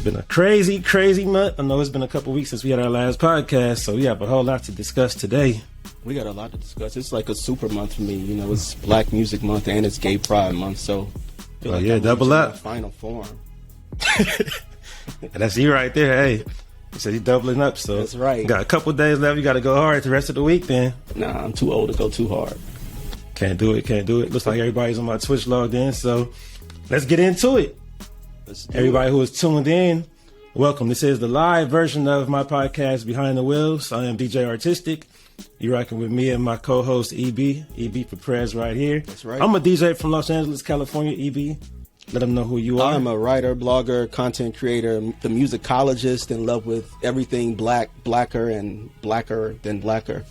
been a crazy, crazy month. I know it's been a couple weeks since we had our last podcast, so we have a whole lot to discuss today. We got a lot to discuss. It's like a super month for me. You know, it's Black Music Month and it's Gay Pride Month, so I feel like double up. Final form. That's you right there. Hey, you said you're doubling up, so that's right. Got a couple days left. You got to go hard the rest of the week, then. Nah, I'm too old to go too hard. Can't do it. Looks like everybody's on my Twitch logged in, so let's get into it. Everybody who is tuned in, welcome. This is the live version of my podcast, Behind the Wheels. I am DJ R-Tistic. You're rocking with me and my co-host, EB for Prez right here. That's right. I'm a DJ from Los Angeles, California, EB. Let them know who you are. I'm a writer, blogger, content creator, the musicologist in love with everything black, blacker, and blacker than blacker.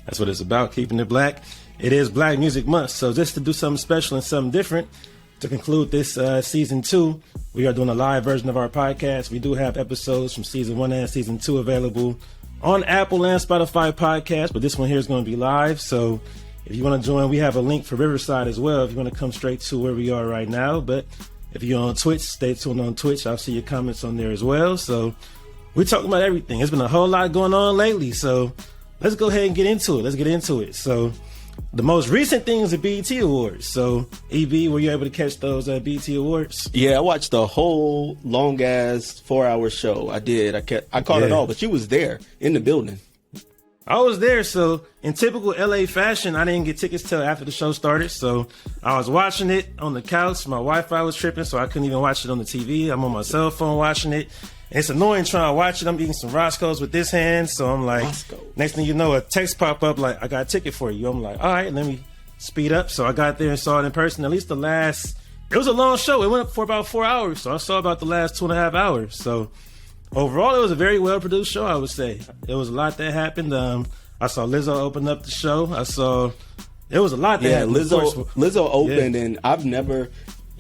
That's what it's about, keeping it black. It is Black Music Month, so just to do something special and something different, to conclude this season 2, we are doing a live version of our podcast. We do have episodes from season 1 and season 2 available on Apple and Spotify podcasts, but this one here is going to be live. So if you want to join, we have a link for Riverside as well if you want to come straight to where we are right now. But if you're on Twitch, stay tuned on Twitch. I'll see your comments on there as well. So we're talking about everything. There's been a whole lot going on lately. So let's go ahead and get into it. So the most recent thing is the BET Awards. So, EB, were you able to catch those BET Awards? Yeah, I watched the whole long-ass 4-hour show. I did. I caught it all, but you was there in the building. I was there. So, in typical LA fashion, I didn't get tickets till after the show started. So, I was watching it on the couch. My Wi-Fi was tripping, so I couldn't even watch it on the TV. I'm on my cell phone watching it. It's annoying trying to watch it. I'm eating some Roscoe's with this hand. So I'm like, next thing you know, a text pop up like, I got a ticket for you. I'm like, all right, let me speed up. So I got there and saw it in person. At least it was a long show. It went up for about 4 hours. So I saw about the last 2.5 hours. So overall, it was a very well-produced show, I would say. There was a lot that happened. I saw Lizzo open up the show. It was a lot that happened. Lizzo opened, and I've never,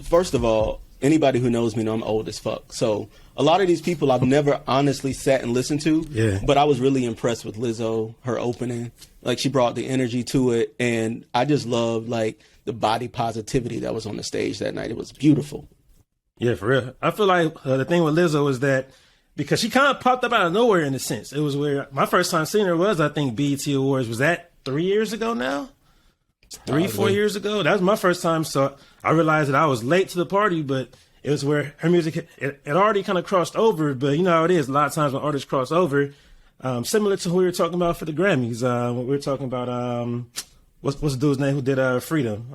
first of all, anybody who knows me know I'm old as fuck. So a lot of these people I've never honestly sat and listened to. Yeah. But I was really impressed with Lizzo, her opening. Like, she brought the energy to it. And I just loved, like, the body positivity that was on the stage that night. It was beautiful. Yeah, for real. I feel like the thing with Lizzo is that because she kind of popped up out of nowhere in a sense. It was where my first time seeing her was, I think, BET Awards. Was that 3 years ago now? 4 years ago? That was my first time. So I realized that I was late to the party, but it was where her music it already kind of crossed over. But you know how it is. A lot of times when artists cross over, similar to who we were talking about for the Grammys. When we were talking about what's the dude's name who did Freedom?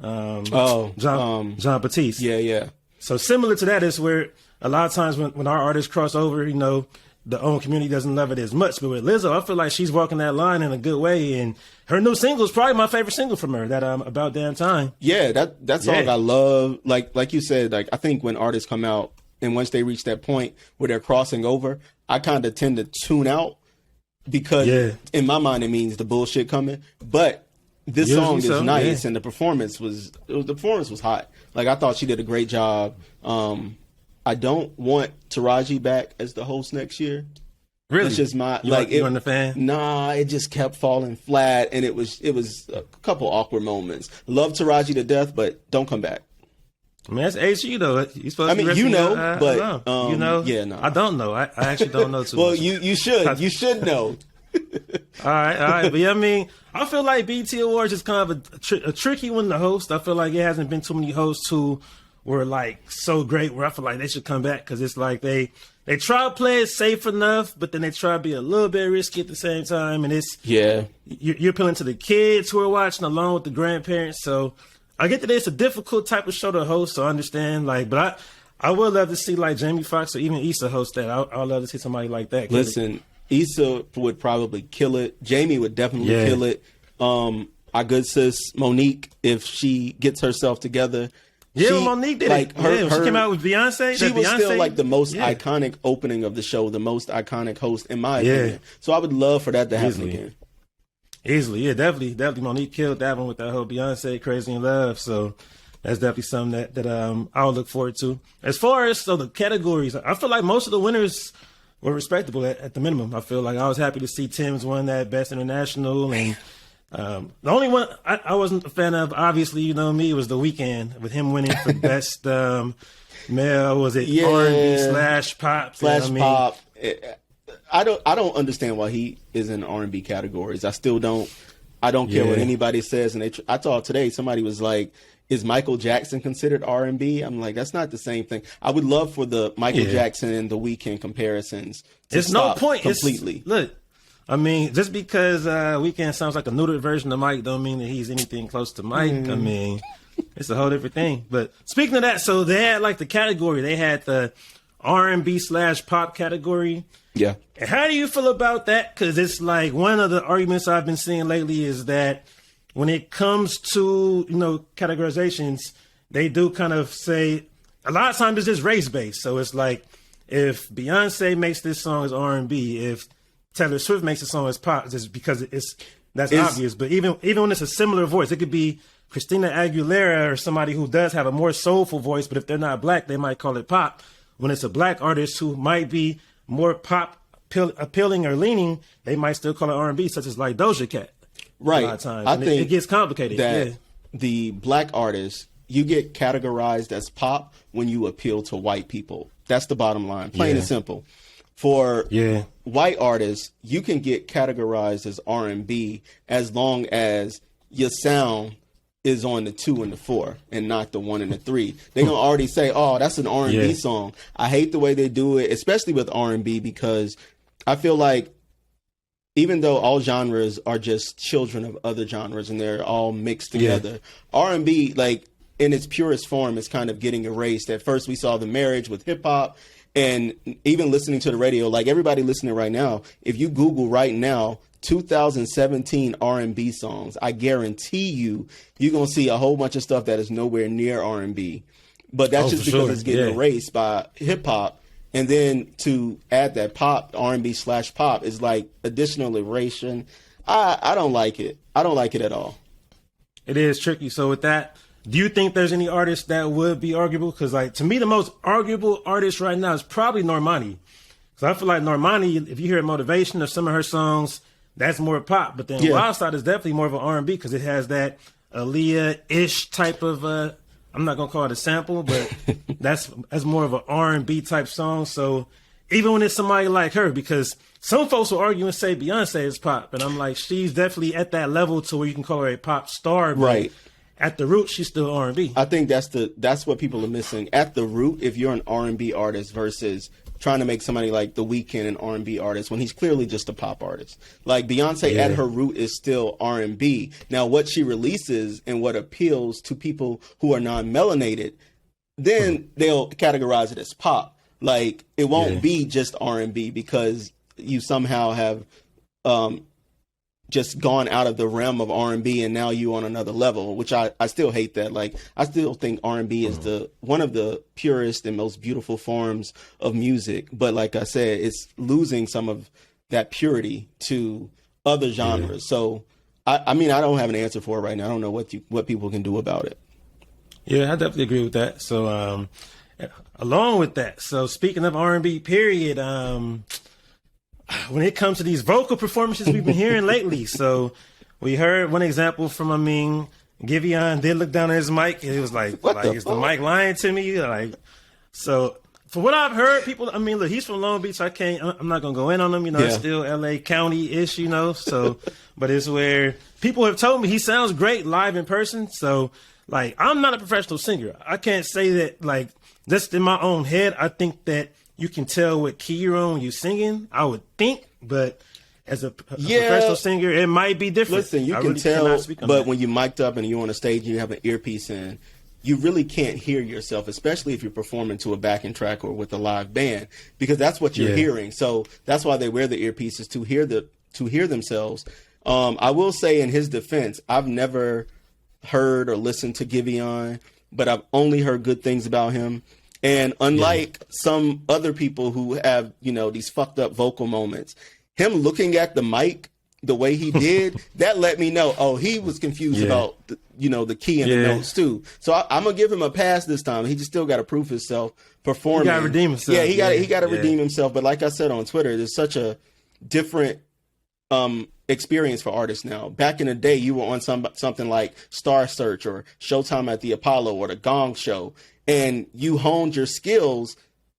John Batiste. Yeah. So similar to that is where a lot of times when our artists cross over, you know, the own community doesn't love it as much. But with Lizzo, I feel like she's walking that line in a good way. And her new single is probably my favorite single from her, that About Damn Time. Yeah, that song I love. Like you said, like, I think when artists come out and once they reach that point where they're crossing over, I kind of tend to tune out because in my mind it means the bullshit coming. But this song is nice, and the performance was hot. Like, I thought she did a great job. I don't want Taraji back as the host next year. Really? It's just my you weren't a fan? Nah, it just kept falling flat, and it was a couple awkward moments. Love Taraji to death, but don't come back. I mean, that's HU though. You supposed I mean, to you know, but you know, yeah, no, I don't know. I actually don't know too well, much. you should know. All right. But yeah, I mean, I feel like BET Awards is kind of a tricky one to host. I feel like it hasn't been too many hosts who were like so great where I feel like they should come back, because it's like they try to play it safe enough, but then they try to be a little bit risky at the same time. And it's you're appealing to the kids who are watching along with the grandparents. So I get that it's a difficult type of show to host, so I understand. Like, but I would love to see like Jamie Foxx or even Issa host that. I'd love to see somebody like that. Listen, Issa would probably kill it. Jamie would definitely kill it. Our good sis Monique, if she gets herself together. Yeah, Monique did it. She came out with Beyonce. She was still like the most iconic opening of the show, the most iconic host, in my opinion. So I would love for that to happen again. Easily, yeah, definitely. Monique killed that one with that whole Beyonce Crazy in Love. So that's definitely something that I'll look forward to. As far as the categories, I feel like most of the winners were respectable at the minimum. I feel like I was happy to see Tim's won that Best International, and The only one I wasn't a fan of, obviously, you know me, was The Weeknd with him winning for best male. Was it R&B slash pop? Pop? I don't understand why he is in R&B categories. I still don't. I don't care what anybody says. And I thought today somebody was like, "Is Michael Jackson considered R&B?" I'm like, that's not the same thing. I would love for the Michael Jackson and The Weeknd comparisons to stop completely. Look, I mean, just because Weeknd sounds like a neutered version of Mike don't mean that he's anything close to Mike. I mean, it's a whole different thing. But speaking of that, so they had like the category. They had the R&B slash pop category. Yeah. And how do you feel about that? Because it's like one of the arguments I've been seeing lately is that when it comes to, you know, categorizations, they do kind of say a lot of times it's just race based. So it's like if Beyonce makes this song as R&B, if Taylor Swift makes a song as pop, just because that's obvious. But even when it's a similar voice, it could be Christina Aguilera or somebody who does have a more soulful voice, but if they're not black, they might call it pop. When it's a black artist who might be more pop appealing or leaning, they might still call it R&B, such as like Doechii Cat. Right. A lot of times. I think it gets complicated. That the black artists, you get categorized as pop when you appeal to white people. That's the bottom line. Plain and simple. For white artists, you can get categorized as R&B as long as your sound is on the 2 and the 4 and not the 1 and the 3. They're going to already say, oh, that's an R&B song. I hate the way they do it, especially with R&B, because I feel like even though all genres are just children of other genres and they're all mixed together, R&B, like in its purest form, is kind of getting erased. At first, we saw the marriage with hip hop, and even listening to the radio, like everybody listening right now, if you Google right now, 2017 R&B songs, I guarantee you're going to see a whole bunch of stuff that is nowhere near R&B. But that's just because it's getting erased by hip hop. And then to add that pop, R&B slash pop, is like additional erasure. I don't like it. I don't like it at all. It is tricky. So with that, do you think there's any artist that would be arguable? Because like to me, the most arguable artist right now is probably Normani. Because I feel like Normani, if you hear Motivation or some of her songs, that's more pop. But then Wild Side is definitely more of an R&B because it has that Aaliyah-ish type of, I'm not going to call it a sample, but that's more of an R&B type song. So even when it's somebody like her, because some folks will argue and say Beyonce is pop. And I'm like, she's definitely at that level to where you can call her a pop star. But right. At the root, she's still R&B. I think that's what people are missing. At the root, if you're an R&B artist versus trying to make somebody like The Weeknd an R&B artist when he's clearly just a pop artist. Like Beyonce at her root is still R&B. Now what she releases and what appeals to people who are non-melanated, then they'll categorize it as pop. Like it won't be just R&B because you somehow have just gone out of the realm of R&B and now you on another level, which I still hate that. Like I still think R&B is one of the purest and most beautiful forms of music. But like I said, it's losing some of that purity to other genres. So I mean, I don't have an answer for it right now. I don't know what people can do about it. Yeah, I definitely agree with that. So along with that, so speaking of R&B period, when it comes to these vocal performances we've been hearing lately, so we heard one example from, Giveon did look down at his mic, and it was like is the mic lying to me? Like, so from what I've heard, people, look, he's from Long Beach, so I'm not gonna go in on him, it's still LA County-ish, so, but it's where people have told me he sounds great live in person, so, like, I'm not a professional singer. I can't say that, like, just in my own head, I think that you can tell what key you're on when you're singing, I would think, but as a professional singer, it might be different. Listen, you can tell, but when you're mic'd up and you're on a stage and you have an earpiece in, you really can't hear yourself, especially if you're performing to a backing track or with a live band, because that's what you're hearing. So that's why they wear the earpieces, to hear themselves. I will say in his defense, I've never heard or listened to Giveon, but I've only heard good things about him. And unlike some other people who have, these fucked up vocal moments, him looking at the mic the way he did, that let me know, he was confused about, the key and the notes too. So I'm going to give him a pass this time. He just still got to prove himself performing. He got to redeem himself. Yeah, he got to redeem himself. But like I said on Twitter, there's such a different experience for artists now. Back in the day, you were on something like Star Search or Showtime at the Apollo or the Gong Show, and you honed your skills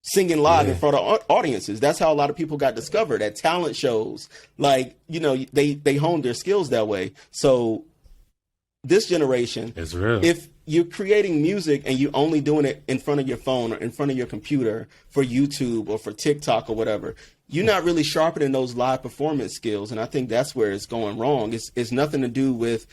singing live in front of audiences. That's how a lot of people got discovered at talent shows. Like, you know, they honed their skills that way. So this generation, it's real. If you're creating music and you're only doing it in front of your phone or in front of your computer for YouTube or for TikTok or whatever, you're not really sharpening those live performance skills. And I think that's where it's going wrong. It's nothing to do with,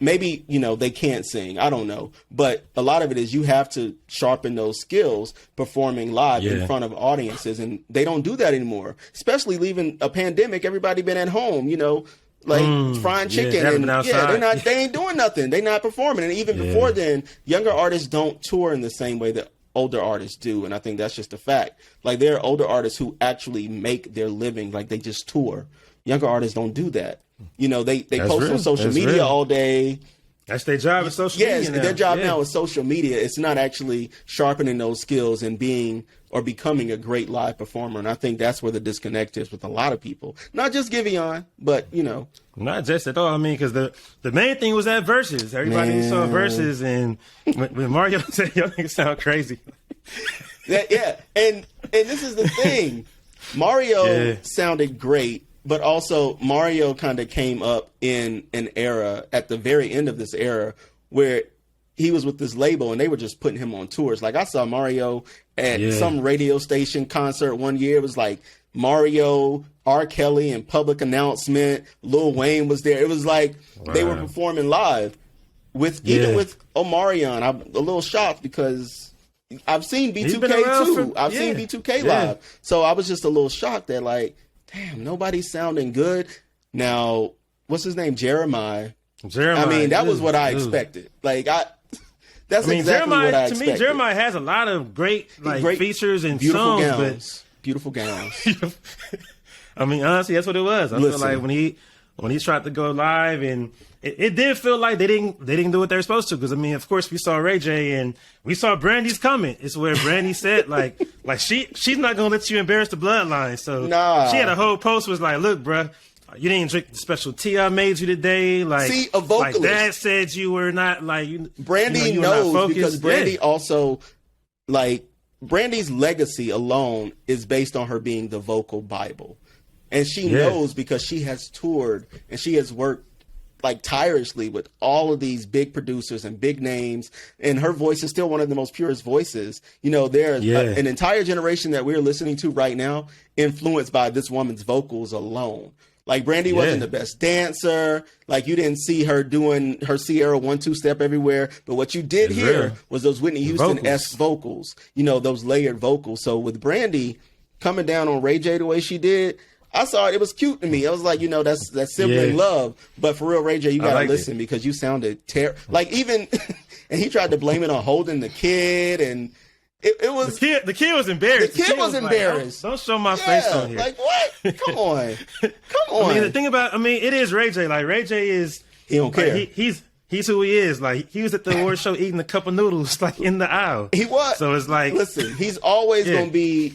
maybe, you know, they can't sing. I don't know. But a lot of it is you have to sharpen those skills performing live in front of audiences. And they don't do that anymore, especially leaving a pandemic. Everybody been at home, you know, like frying chicken. They ain't doing nothing. They not performing. And even before then, younger artists don't tour in the same way that older artists do. And I think that's just a fact. Like, there are older artists who actually make their living. Like, they just tour. Younger artists don't do that. You know, they post on social media all day. That's their job is social media. Yes, their job now is social media. It's not actually sharpening those skills and being or becoming a great live performer. And I think that's where the disconnect is with a lot of people. Not just Giveon, but, you know. Not just at all. I mean, because the main thing was that Verzuz. Everybody saw Verzuz, and when Mario said, "Y'all niggas sound crazy." And this is the thing. Mario sounded great. But also, Mario kind of came up in an era at the very end of this era where he was with this label and they were just putting him on tours. Like, I saw Mario at some radio station concert one year. It was like Mario, R. Kelly, and Public Announcement. Lil Wayne was there. It was like they were performing live. Even with Omarion, I'm a little shocked because I've seen B2K too. I've seen B2K live. So I was just a little shocked that, like, damn, nobody's sounding good. Now, what's his name? Jeremiah. I mean, that was what I expected. Like, that's exactly what I expected. To me, Jeremiah has a lot of great features and beautiful songs. Beautiful gowns. I mean, honestly, that's what it was. I feel like when he tried to go live, and it did feel like they didn't do what they were supposed to. Because, I mean, of course, we saw Ray J and we saw Brandy's comment. It's where Brandy said, like she's not gonna let you embarrass the bloodline. So she had a whole post was like, "Look, bruh, you didn't drink the special tea I made you today." Like, see, a vocalist. Like, Dad said you were not like you. Brandy knows because Brandy also, like, Brandy's legacy alone is based on her being the vocal Bible. And she knows because she has toured and she has worked like tirelessly with all of these big producers and big names. And her voice is still one of the most purest voices. You know, there's an entire generation that we're listening to right now influenced by this woman's vocals alone. Like, Brandy wasn't the best dancer. Like, you didn't see her doing her Sierra 1-2 step everywhere. But what you did hear was those Whitney Houston-esque vocals, you know, those layered vocals. So with Brandy coming down on Ray J the way she did, I saw it. It was cute to me. I was like, you know, that's sibling love. But for real, Ray J, you got to listen because you sounded terrible. Like, even, and he tried to blame it on holding the kid. And it was. The kid was embarrassed. The kid was embarrassed. Like, don't show my face on here. Like, what? Come on. Come on. I mean, the thing about, it is Ray J. Like, Ray J is. He don't care. He's who he is. Like, he was at the award show eating a cup of noodles, like, in the aisle. He was. So it's like. Listen, he's always going to be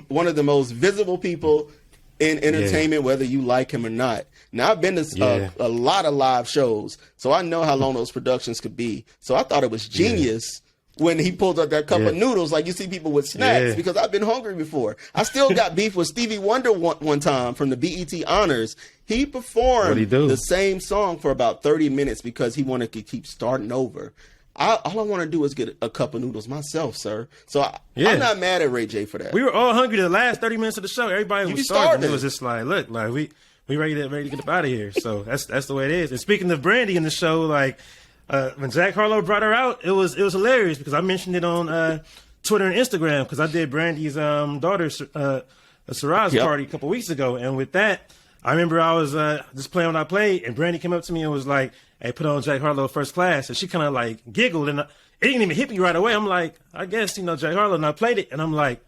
one of the most visible people in entertainment, whether you like him or not. Now, I've been to a lot of live shows, so I know how long those productions could be. So I thought it was genius when he pulled up that cup of noodles, like you see people with snacks, because I've been hungry before. I still got beef with Stevie Wonder one time from the BET Honors. He performed the same song for about 30 minutes because he wanted to keep starting over. All I want to do is get a cup of noodles myself, sir. So I'm not mad at Ray J for that. We were all hungry the last 30 minutes of the show. Everybody was starving. It was just like, look, like we ready to get up out of here. So that's the way it is. And speaking of Brandy in the show, like when Jack Harlow brought her out, it was hilarious because I mentioned it on Twitter and Instagram because I did Brandy's daughter's Sarah's party a couple weeks ago, and with that, I remember I was just playing when I played, and Brandy came up to me and was like, "Hey, put on Jack Harlow First Class," and she kind of like giggled, and it didn't even hit me right away. I'm like, I guess Jack Harlow, and I played it, and I'm like,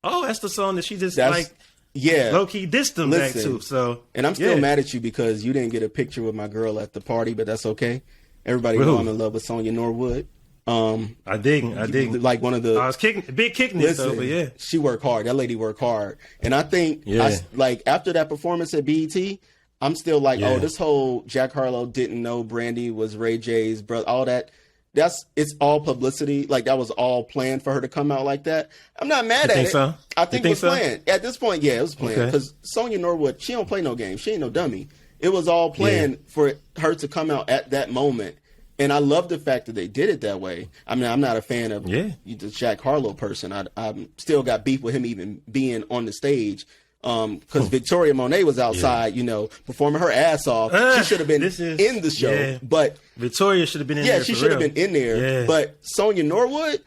oh, that's the song that she just low key dissed him back to. So, and I'm still mad at you because you didn't get a picture with my girl at the party, but that's okay. Everybody know I'm in love with Sonya Norwood. I dig. Like one of the. I was kicking it though, but she worked hard. That lady worked hard, and I think like after that performance at BET, I'm still like, oh, this whole Jack Harlow didn't know Brandy was Ray J's brother, all that. It's all publicity. Like, that was all planned for her to come out like that. I'm not mad at it. So? I think it was planned. At this point, yeah, it was planned. Because Sonya Norwood, she don't play no games. She ain't no dummy. It was all planned for her to come out at that moment. And I love the fact that they did it that way. I mean, I'm not a fan of the Jack Harlow person. I still got beef with him even being on the stage. Because Victoria Monet was outside, you know, performing her ass off. She should have been in the show, but Victoria should have been in there. Yeah, she should have been in there. Yeah. But Sonya Norwood,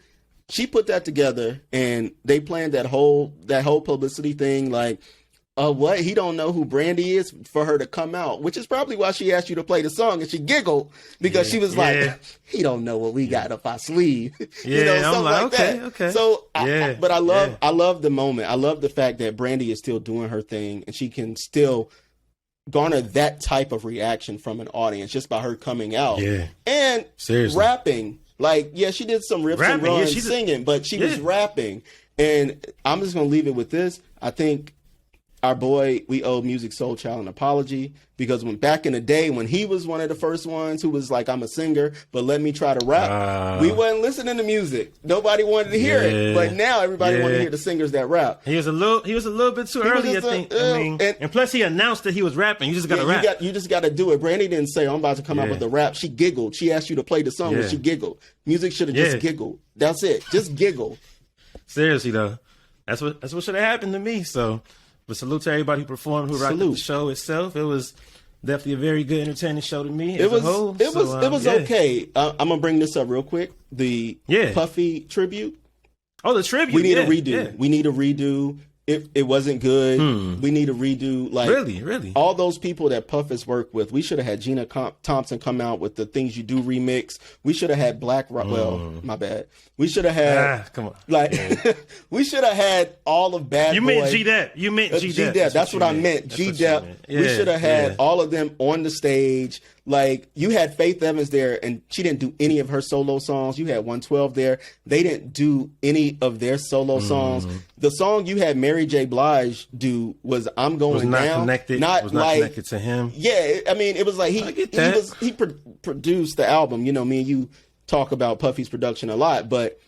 she put that together, and they planned that whole publicity thing. Like, what? He don't know who Brandy is for her to come out, which is probably why she asked you to play the song, and she giggled because she was like, he don't know what we got up our sleeve. You know, something like that. Okay. So, but I love the moment. I love the fact that Brandy is still doing her thing, and she can still garner that type of reaction from an audience just by her coming out and rapping. Like, she did some riffs and runs singing, but she was rapping. And I'm just going to leave it with this. I think our boy, we owe Music Soul Child an apology, because when back in the day when he was one of the first ones who was like, I'm a singer, but let me try to rap, we wasn't listening to music. Nobody wanted to hear it. But now everybody wants to hear the singers that rap. He was a little bit too early, I think. And plus he announced that he was rapping. You just got to rap. You just got to do it. Brandy didn't say, I'm about to come out with a rap. She giggled. She asked you to play the song, and she giggled. Music should have just giggled. That's it. Just giggle. Seriously though, that's what should have happened to me. So. But salute to everybody who performed, who rocked the show itself. It was definitely a very good, entertaining show to me. It was okay. I'm gonna bring this up real quick. The Puffy tribute. Oh, the tribute. We need a redo. Yeah. We need a redo. It wasn't good. We need a redo. Like, really, all those people that Puff has worked with. We should have had Gina Thompson come out with the Things You Do remix. We should have had Black Rock. Well, my bad. We should have had. Come on. We should have had all of Bad Boy. You meant G-Dep. You meant G-Dep. That's what I meant. G-Dep. We should have had all of them on the stage. Like, you had Faith Evans there, and she didn't do any of her solo songs. You had 112 there. They didn't do any of their solo songs. The song you had Mary J. Blige do was "I'm Going Down." Connected. Was not connected to him. Yeah, I mean, it was like he produced the album. You know, me and you talk about Puffy's production a lot, but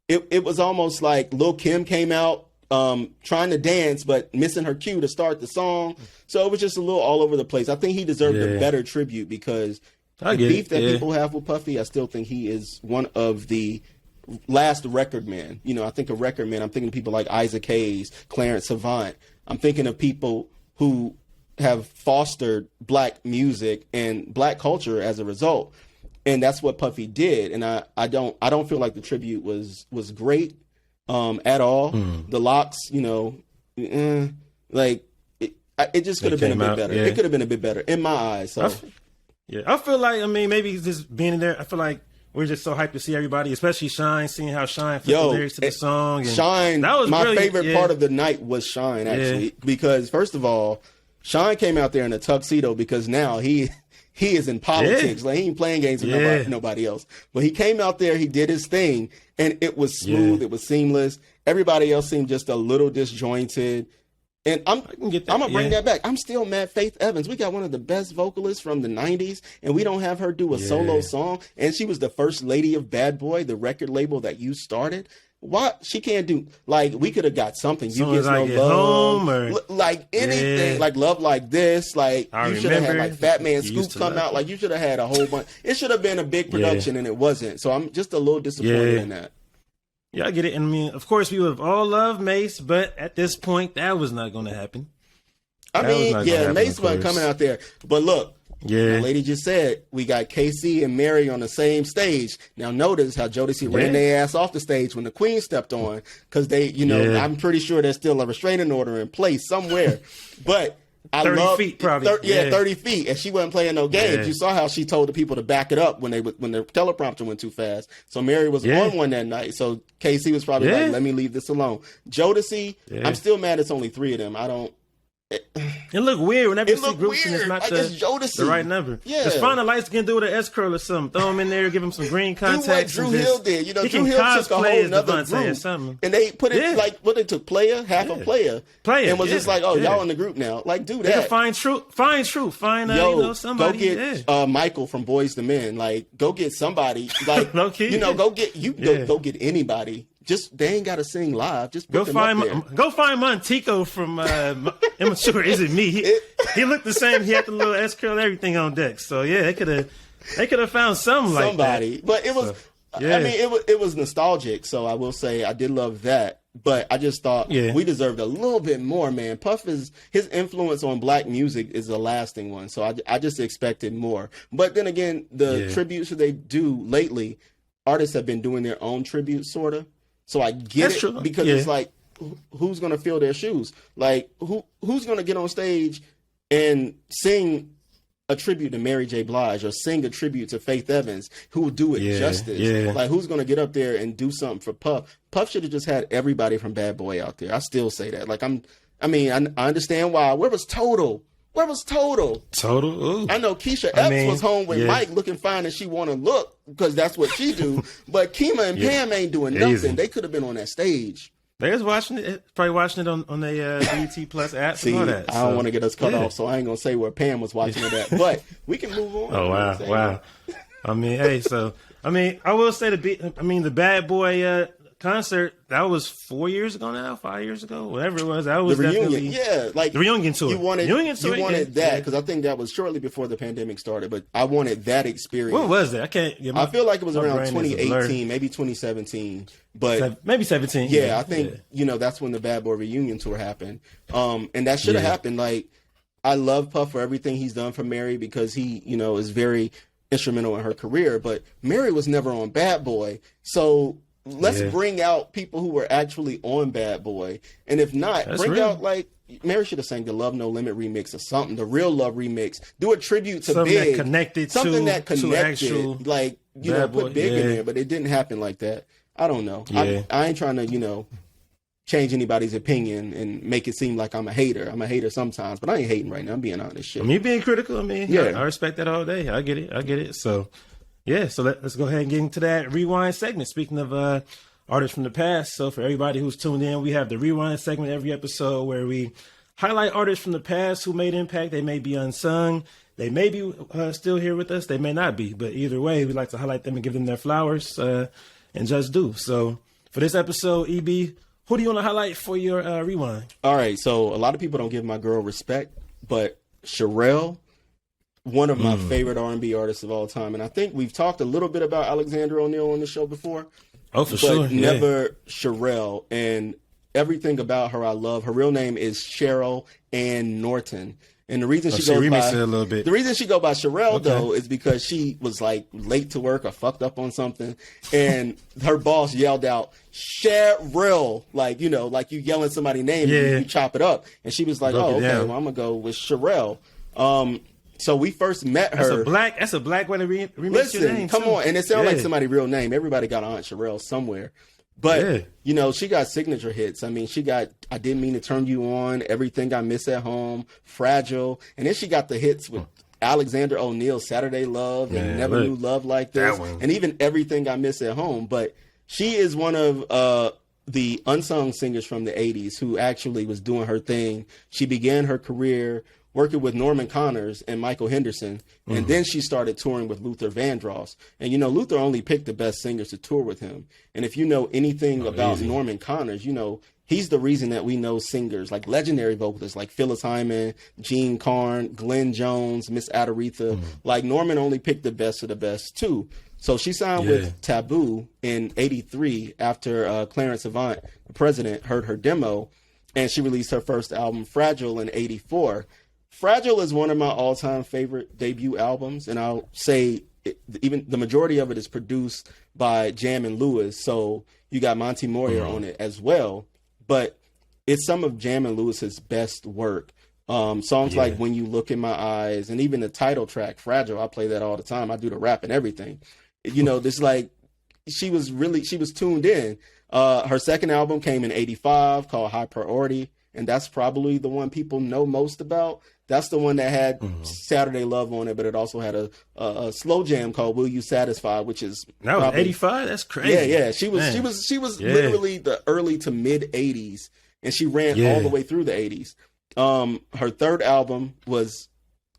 it was almost like Lil' Kim came out trying to dance but missing her cue to start the song. So it was just a little all over the place. I think he deserved a better tribute, because the beef that people have with Puffy, I still think he is one of the last record man. You know, I think of record man, I'm thinking of people like Isaac Hayes, Clarence Savant. I'm thinking of people who have fostered black music and black culture as a result. And that's what Puffy did. And I don't feel like the tribute was great at all. The locks, you know, like it just could have been a bit better. It could have been a bit better in my eyes. So I feel like, I mean, maybe just being in there, I feel like we're just so hyped to see everybody, especially Shine, seeing how Shine flipped the lyrics to the song. And Shine, that was my favorite part of the night was Shine, actually, because first of all, Shine came out there in a tuxedo because now he is in politics. Like, he ain't playing games with nobody else. But he came out there, he did his thing, and it was smooth, it was seamless. Everybody else seemed just a little disjointed. And I'm gonna bring that back. I'm still mad Faith Evans. We got one of the best vocalists from the 90s, and we don't have her do a solo song. And she was the first lady of Bad Boy, the record label that you started. Why she can't do, like, we could have got something. You Get No Love, or, like anything, like Love Like This. Like, you should have had like Fat Man Scoop come out. Like, you should have had a whole bunch. It should have been a big production, and it wasn't. So I'm just a little disappointed in that. Yeah, I get it. And I mean, of course, we would have all loved Mace, but at this point, that was not going to happen. Mace wasn't coming out there. But look, the lady just said we got KC and Mary on the same stage. Now notice how Doechii ran their ass off the stage when the Queen stepped on, because they, I'm pretty sure there's still a restraining order in place somewhere. But 30 feet probably. 30 feet. And she wasn't playing no games. Yeah. You saw how she told the people to back it up when the teleprompter went too fast. So Mary was on one that night. So KC was probably like, let me leave this alone. Doechii, I'm still mad it's only 3 of them. It look weird whenever you It see look groups and it's weird. not Like, it's Jodeci. the right number. Yeah. Just find a light skin dude with an S curl or something. Throw him in there, give him some green Do what contacts. Drew and just, Hill did. You know, he Drew can Hill took a cosplay whole as nother Beyonce or group, something. and they put it Yeah. like what they took half a player, and was just like, oh, y'all in the group now. Like, do They can that. find somebody. Go get Michael from Boys to Men. Like, go get somebody. Like, Low key, go get anybody. Just they ain't got to sing live. Just put them up there. Go find Montico from Immature. Is it me? He looked the same. He had the little S curl, everything on deck. So yeah, they could have found somebody. But it was. I mean, it was nostalgic. So I will say I did love that. But I just thought we deserved a little bit more, man. Puff his influence on black music is a lasting one. So I just expected more. But then again, the tributes that they do lately, artists have been doing their own tributes, sort of. So I get it true. because it's like, who's going to fill their shoes? Like, who's going to get on stage and sing a tribute to Mary J. Blige or sing a tribute to Faith Evans, who will do it justice? Like, who's going to get up there and do something for Puff? Puff should have just had everybody from Bad Boy out there. I still say that. Like, I understand why. Where was Total? Total? Ooh. I know Keisha Epps was home with Mike looking fine and she want to look because that's what she do. But Kima and Pam ain't doing nothing. Easy. They could have been on that stage. They was watching it, probably watching it on the BET Plus app. See, and all that. I don't want to get us cut off, so I ain't going to say where Pam was watching it at. But we can move on. Oh, wow. I mean, I will say the Bad Boy concert, that was 4 years ago now, 5 years ago, whatever it was. That was the reunion, definitely like the reunion tour. You wanted that because I think that was shortly before the pandemic started. But I wanted that experience. What was that? I feel like it was around 2018, maybe 2017, but maybe 17. Yeah, I think that's when the Bad Boy reunion tour happened. And that should have happened. Like, I love Puff for everything he's done for Mary because he is very instrumental in her career. But Mary was never on Bad Boy, so. Let's bring out people who were actually on Bad Boy. And if not, bring out, like, Mary should have sang the Love No Limit remix or something, the Real Love remix. Do a tribute to something Big. Something that connected. Like, put Big in there, but it didn't happen like that. I don't know. I ain't trying to, change anybody's opinion and make it seem like I'm a hater. I'm a hater sometimes, but I ain't hating right now. I'm being honest. Shit. Me being critical, I respect that all day. I get it. So... yeah, so let's go ahead and get into that rewind segment. Speaking of artists from the past, so for everybody who's tuned in, we have the rewind segment every episode where we highlight artists from the past who made impact. They may be unsung. They may be still here with us. They may not be. But either way, we like to highlight them and give them their flowers and just do. So for this episode, EB, who do you want to highlight for your rewind? All right, so a lot of people don't give my girl respect, but Cherrelle, one of my favorite R&B artists of all time. And I think we've talked a little bit about Alexander O'Neal on the show before. Oh, for sure. But never Cherrelle. And everything about her I love. Her real name is Cherrelle Ann Norton. And the reason she goes by a little bit. The reason she go by Cherrelle though is because she was like late to work or fucked up on something, and her boss yelled out Cherrelle, like like you yelling somebody's name, and you chop it up, and she was like, "Oh, okay, well, I'm gonna go with Cherrelle." So we first met her. That's a black way to remix your name. Come on, and it sounds like somebody's real name. Everybody got Aunt Cherrelle somewhere. But, she got signature hits. I mean, she got I Didn't Mean to Turn You On, Everything I Miss at Home, Fragile. And then she got the hits with Alexander O'Neal, Saturday Love, and Never Knew Love Like This. And even Everything I Miss at Home. But she is one of the unsung singers from the 80s who actually was doing her thing. She began her career working with Norman Connors and Michael Henderson, and then she started touring with Luther Vandross. And Luther only picked the best singers to tour with him. And if you know anything about Norman Connors, he's the reason that we know singers like legendary vocalists like Phyllis Hyman, Gene Carn, Glenn Jones, Miss Aretha. Like Norman only picked the best of the best too. So she signed with Taboo in '83 after Clarence Avant, the president, heard her demo, and she released her first album, Fragile, in '84. Fragile is one of my all-time favorite debut albums, and I'll say even the majority of it is produced by Jam and Lewis, so you got Monty Moyer on it as well. But it's some of Jam and Lewis's best work. Songs like When You Look in My Eyes, and even the title track, Fragile, I play that all the time. I do the rap and everything. This like she was tuned in. Her second album came in '85 called High Priority. and that's probably the one people know most about. That's the one that had Saturday Love on it, but it also had a slow jam called "Will You Satisfy," which is that was 85. That's crazy. Yeah. She was literally the early to mid 80s, and she ran all the way through the 80s. Her third album was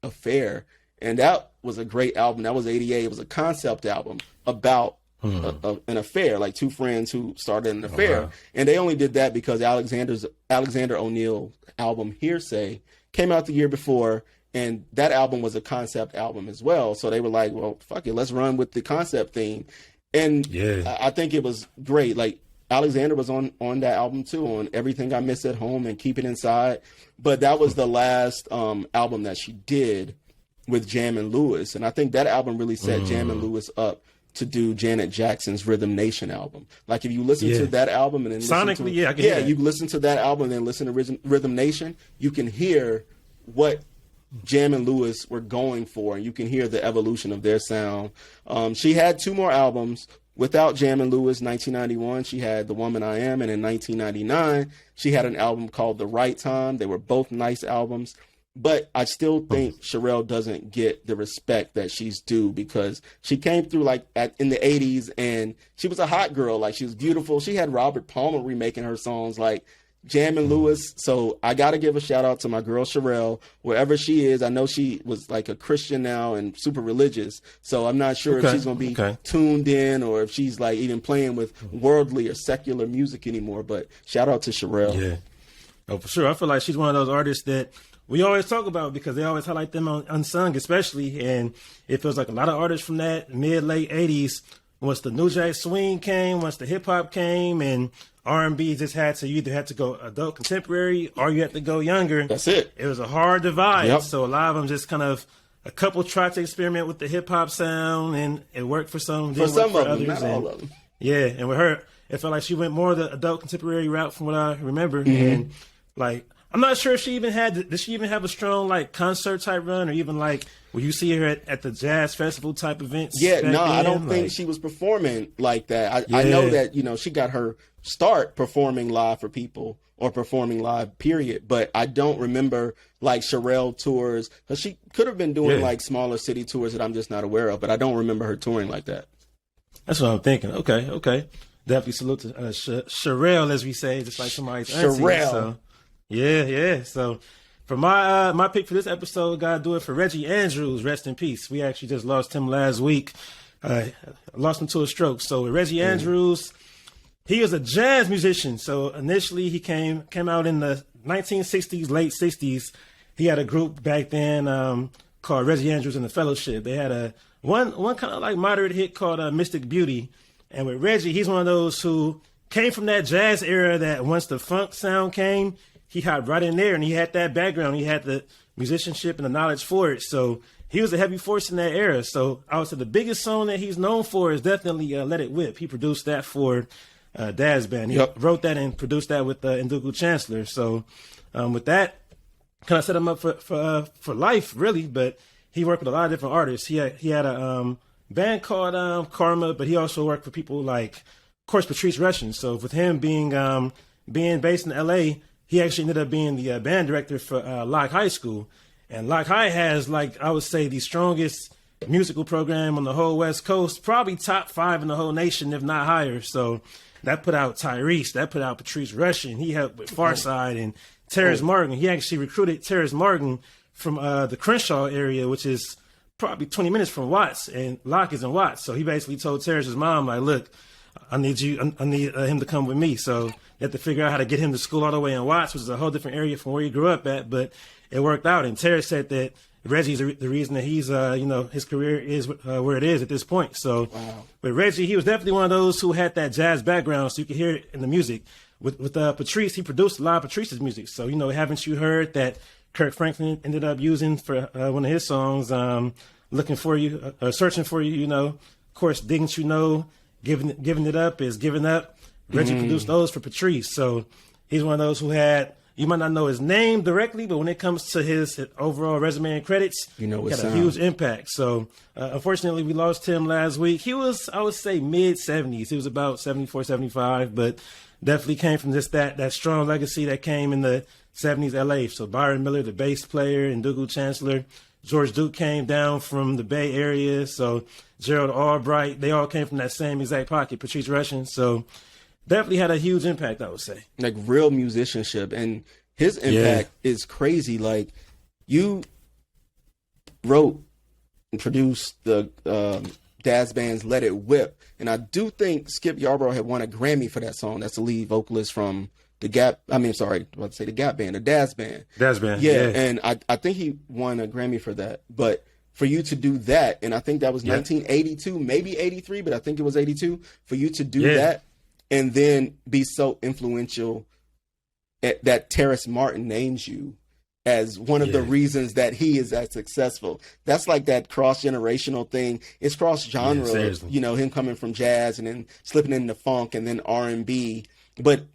Affair, and that was a great album. That was 88. It was a concept album about an affair, like two friends who started an affair. Wow. And they only did that because Alexander O'Neal album Hearsay came out the year before, and that album was a concept album as well. So they were like, well, fuck it, let's run with the concept theme. And I think it was great. Like, Alexander was on that album too, on Everything I Miss at Home and Keep It Inside. But that was the last album that she did with Jammin' Lewis. And I think that album really set Jammin' Lewis up to do Janet Jackson's Rhythm Nation album. Like, if you listen to that album and then sonically, you listen to that album and then listen to Rhythm Nation, you can hear what Jammin' Lewis were going for, and you can hear the evolution of their sound. She had two more albums without Jammin' Lewis. 1991, she had The Woman I Am, and in 1999, she had an album called The Right Time. They were both nice albums. But I still think Cherrelle doesn't get the respect that she's due, because she came through in the 80s, and she was a hot girl. Like, she was beautiful. She had Robert Palmer remaking her songs like Jammin' Lewis. So I got to give a shout out to my girl Cherrelle, wherever she is. I know she was like a Christian now and super religious. So I'm not sure if she's going to be tuned in, or if she's like even playing with worldly or secular music anymore. But shout out to Cherrelle. Yeah. Oh, for sure. I feel like she's one of those artists that we always talk about, because they always highlight them on Unsung, especially. And it feels like a lot of artists from that late 80s, once the New Jack Swing came, once the hip hop came, and R&B just you either had to go adult contemporary or you had to go younger. That's it. It was a hard divide. Yep. So a lot of them just kind of, a couple tried to experiment with the hip hop sound, and it worked for some. For some of them, not all of them. Yeah, and with her, it felt like she went more the adult contemporary route from what I remember. And like, I'm not sure if she even did she even have a strong like concert type run, or even like will you see her at the jazz festival type events? Yeah, no, I don't think she was performing like that. I know that, she got her start performing live for people, or performing live, period. But I don't remember like Cherrelle tours, because she could have been doing like smaller city tours that I'm just not aware of, but I don't remember her touring like that. That's what I'm thinking. Okay. Definitely salute to Cherrelle, as we say, just like somebody's auntie. Cherrelle. So, yeah. So for my pick for this episode, gotta do it for Reggie Andrews. Rest in peace. We actually just lost him last week. Lost him to a stroke. So with Reggie Andrews, he was a jazz musician. So initially he came out in the 1960s, late 60s. He had a group back then called Reggie Andrews and the Fellowship. They had a one kind of like moderate hit called Mystic Beauty. And with Reggie, he's one of those who came from that jazz era that once the funk sound came, he hopped right in there, and he had that background. He had the musicianship and the knowledge for it. So he was a heavy force in that era. So I would say the biggest song that he's known for is definitely Let It Whip. He produced that for Dad's band. He wrote that and produced that with Ndugu Chancellor. So with that, kind of set him up for life, really. But he worked with a lot of different artists. He had a band called Karma, but he also worked for people like, of course, Patrice Rushen. So with him being based in L.A., he actually ended up being the band director for Locke High School. And Locke High has, like, I would say, the strongest musical program on the whole West Coast, probably top 5 in the whole nation, if not higher. So that put out Tyrese, that put out Patrice Rushen. He helped with Pharcyde and Terrence Morgan. He actually recruited Terrence Morgan from the Crenshaw area, which is probably 20 minutes from Watts, and Locke is in Watts. So he basically told Terrence's mom, like, look, I need him to come with me. So they had to figure out how to get him to school all the way in Watts, which is a whole different area from where he grew up at, but it worked out. And Terrence said that Reggie's the reason that he's, his career is where it is at this point. So with Reggie, he was definitely one of those who had that jazz background, so you could hear it in the music. With Patrice, he produced a lot of Patrice's music. So, haven't you heard that Kirk Franklin ended up using for one of his songs, Looking For You, Searching For You, of course, Didn't You Know, Giving It Up is Giving Up. Reggie produced those for Patrice. So he's one of those who had, you might not know his name directly, but when it comes to his overall resume and credits, he had a huge impact. So unfortunately, we lost him last week. He was, I would say, mid-70s. He was about 74, 75, but definitely came from just that strong legacy that came in the 70s LA. So Byron Miller, the bass player, and Dougal Chancellor. George Duke came down from the Bay Area. So Gerald Albright, they all came from that same exact pocket, Patrice Rushen. So definitely had a huge impact, I would say. Like real musicianship. And his impact is crazy. Like you wrote and produced the Daz Band's Let It Whip. And I do think Skip Yarbrough had won a Grammy for that song. That's the lead vocalist from the Gap. I mean, sorry, I was about to say the Gap Band, the Daz Band. Daz Band, yeah. And I think he won a Grammy for that. But for you to do that, and I think that was 1982, maybe 83, but I think it was 82, for you to do that and then be so influential that Terrace Martin names you as one of the reasons that he is that successful. That's like that cross-generational thing. It's cross-genre, you know, him coming from jazz and then slipping into funk and then R&B. But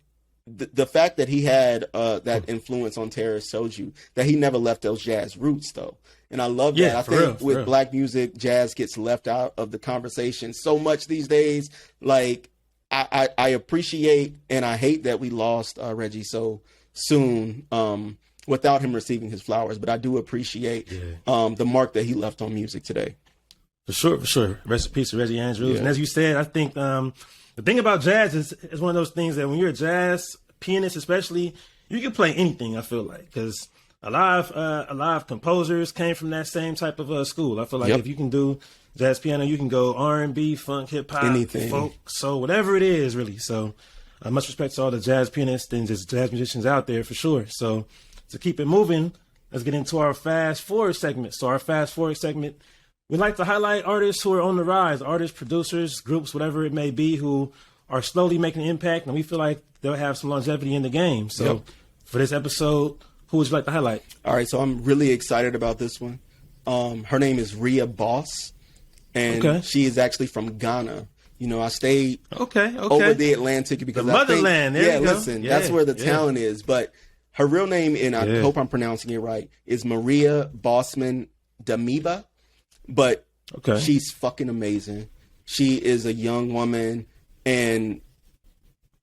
the fact that he had that influence on Terrace showed you that he never left those jazz roots, though. And I love that. I think with black music, jazz gets left out of the conversation so much these days. Like, I appreciate and I hate that we lost Reggie so soon. Without him receiving his flowers, but I do appreciate the mark that he left on music today. For sure. Rest in peace to Reggie Andrews. And as you said, I think the thing about jazz is one of those things that when you're a jazz pianist, especially, you can play anything. I feel like because a lot of composers came from that same type of school. I feel like if you can do jazz piano, you can go R&B, funk, hip hop, folk, soul, whatever it is, really. So much respect to all the jazz pianists and just jazz musicians out there for sure. So. To keep it moving, let's get into our fast forward segment. So our fast forward segment, we like to highlight artists who are on the rise, artists, producers, groups, whatever it may be, who are slowly making an impact, and we feel like they'll have some longevity in the game. So for this episode, who would you like to highlight? All right, so I'm really excited about this one. Her name is Rhea Boss, and she is actually from Ghana. You know, I stayed over the Atlantic because the motherland. That's where the talent is, but her real name, and I hope I'm pronouncing it right, is Maria Bossman Damiba, but she's fucking amazing. She is a young woman, and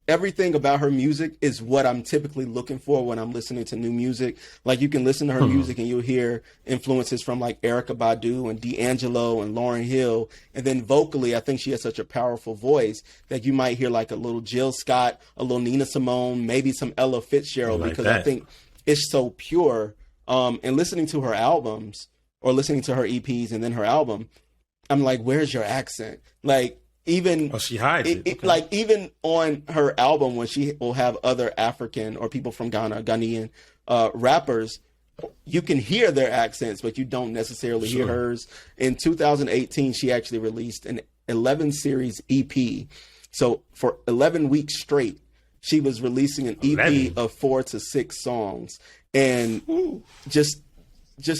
everything about her music is what I'm typically looking for when I'm listening to new music. Like, you can listen to her music and you'll hear influences from like Erykah Badu and D'Angelo and Lauryn Hill. And then vocally, I think she has such a powerful voice that you might hear like a little Jill Scott, a little Nina Simone, maybe some Ella Fitzgerald, because I think it's so pure. And listening to her albums or listening to her EPs and then her album, I'm like, where's your accent? Like, even she hides it. Like, even on her album, when she will have other African or people from Ghanaian rappers, you can hear their accents, but you don't necessarily hear hers. In 2018, she actually released an 11 series EP. So for 11 weeks straight, she was releasing an EP of 4 to 6 songs, and just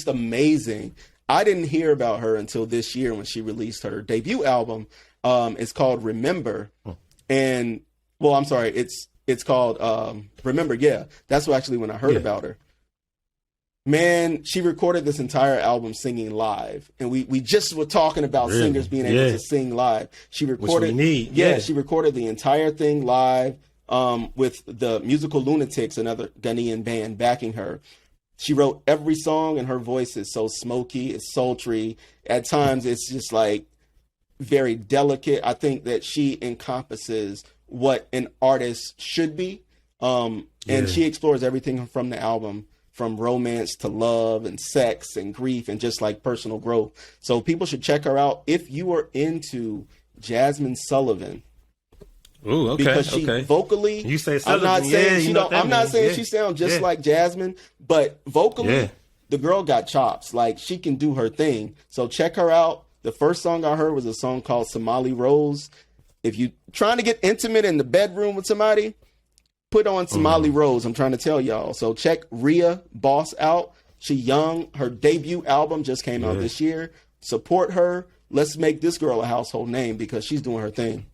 amazing. I didn't hear about her until this year when she released her debut album. It's called Remember, and I'm sorry, it's called Remember. Yeah, that's actually when I heard about her. Man, she recorded this entire album singing live, and we just were talking about singers being able to sing live. She recorded, she recorded the entire thing live with the Musical Lunatics, another Ghanaian band, backing her. She wrote every song, and her voice is so smoky, it's sultry. At times, it's just like very delicate. I think that she encompasses what an artist should be. And she explores everything from the album, from romance to love and sex and grief and just like personal growth. So people should check her out if you are into Jasmine Sullivan. Ooh, okay. Because she vocally, you say I'm not saying I'm not saying she sounds just like Jasmine, but vocally, the girl got chops. Like, she can do her thing. So check her out. The first song I heard was a song called Somali Rose. If you trying to get intimate in the bedroom with somebody, put on Somali Rose. I'm trying to tell y'all. So check Rhea Boss out. She young. Her debut album just came out this year. Support her. Let's make this girl a household name because she's doing her thing.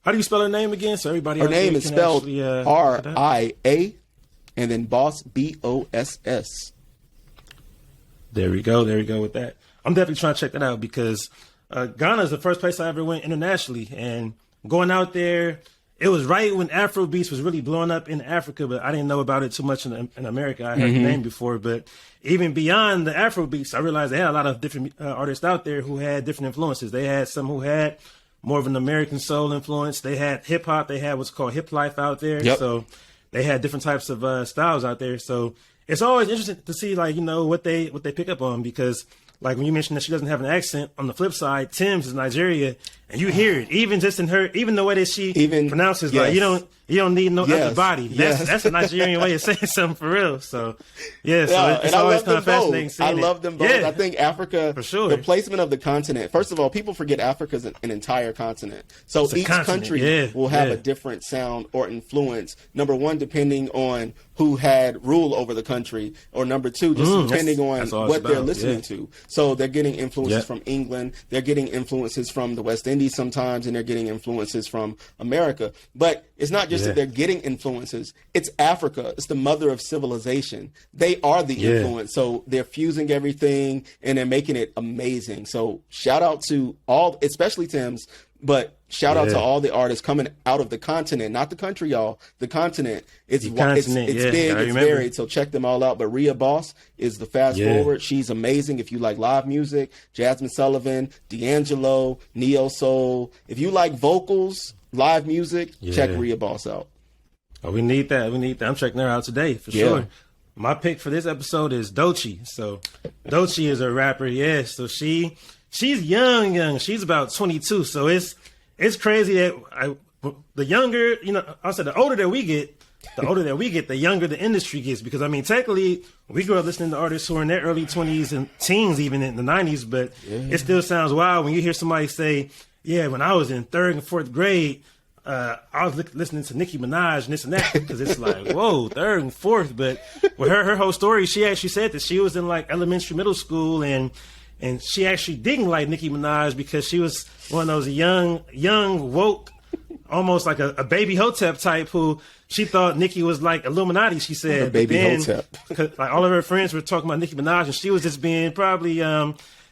How do you spell her name again? So everybody. Her name is spelled R-I-A and then Boss B-O-S-S. There we go with that. I'm definitely trying to check that out because Ghana is the first place I ever went internationally, and going out there it was right when Afro beats was really blowing up in Africa, but I didn't know about it too much in America. I heard the name before, but even beyond the Afro beats, I realized they had a lot of different artists out there who had different influences. They had some who had more of an American soul influence. They had hip hop. They had what's called hip life out there. Yep. So they had different types of styles out there. So it's always interesting to see, like, you know, what they pick up on, because like when you mentioned that she doesn't have an accent, on the flip side, Tim's is Nigeria, and you hear it even just in her, even the way that she pronounces, like you don't need no other body. That's a Nigerian way of saying something for real. So it's always kind of fascinating. I love them both. I think Africa, for sure, the placement of the continent. First of all, people forget Africa's an entire continent. So each country will have a different sound or influence. Number one, depending on who had rule over the country, or number two, just depending on what they're listening to. So they're getting influences from England, they're getting influences from the West Indies sometimes, and they're getting influences from America. But it's not just that they're getting influences, it's Africa. It's the mother of civilization. They are the influence. So they're fusing everything and they're making it amazing. So shout out to all, especially Tim's, but shout out to all the artists coming out of the continent, not the country, y'all. The continent. It's big, it's varied. So check them all out. But Rhea Boss is the fast forward. She's amazing. If you like live music, Jasmine Sullivan, D'Angelo, Neo Soul. If you like vocals, live music, check Rhea Boss out. Oh, we need that. I'm checking her out today for sure. My pick for this episode is Doechii. So Doechii is a rapper. So she's young. She's about 22. So it's crazy that the younger, you know, I said the older that we get, the younger the industry gets. Because I mean, technically, we grew up listening to artists who are in their early 20s and teens, even in the 90s. But it still sounds wild when you hear somebody say, "Yeah, when I was in 3rd and 4th grade, I was listening to Nicki Minaj and this and that," because it's like, whoa, 3rd and 4th. But with her whole story, she actually said that she was in like elementary, middle school, and she actually didn't like Nicki Minaj because she was one of those young, woke, almost like a baby Hotep type who she thought Nicki was like Illuminati, she said. Baby Hotep. Like all of her friends were talking about Nicki Minaj, and she was just being probably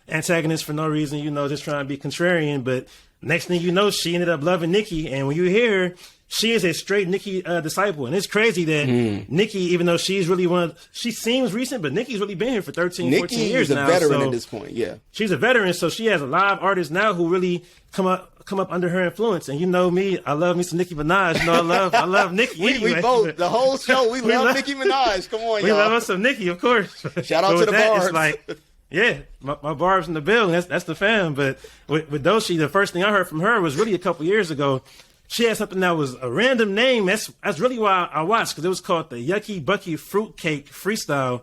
antagonist for no reason, you know, just trying to be contrarian. But next thing you know, she ended up loving Nicki. And when you hear her, she is a straight Nicki disciple. And it's crazy that Nicki, even though she's really she seems recent, but Nicki's really been here for 13, 14 years now. She's a veteran at this point, She's a veteran, so she has a live artists now who really come up under her influence. And you know me, I love me some Nicki Minaj. You know, I love Nicki anyway. We both, the whole show, we love Nicki Minaj. Come on, y'all. We love us some Nicki, of course. Shout out to the Barbs. It's like, my Barbs in the building. That's the fam. But with Doechii, the first thing I heard from her was really a couple years ago. She had something that was a random name. That's really why I watched, because it was called the Yucky Bucky Fruitcake Freestyle.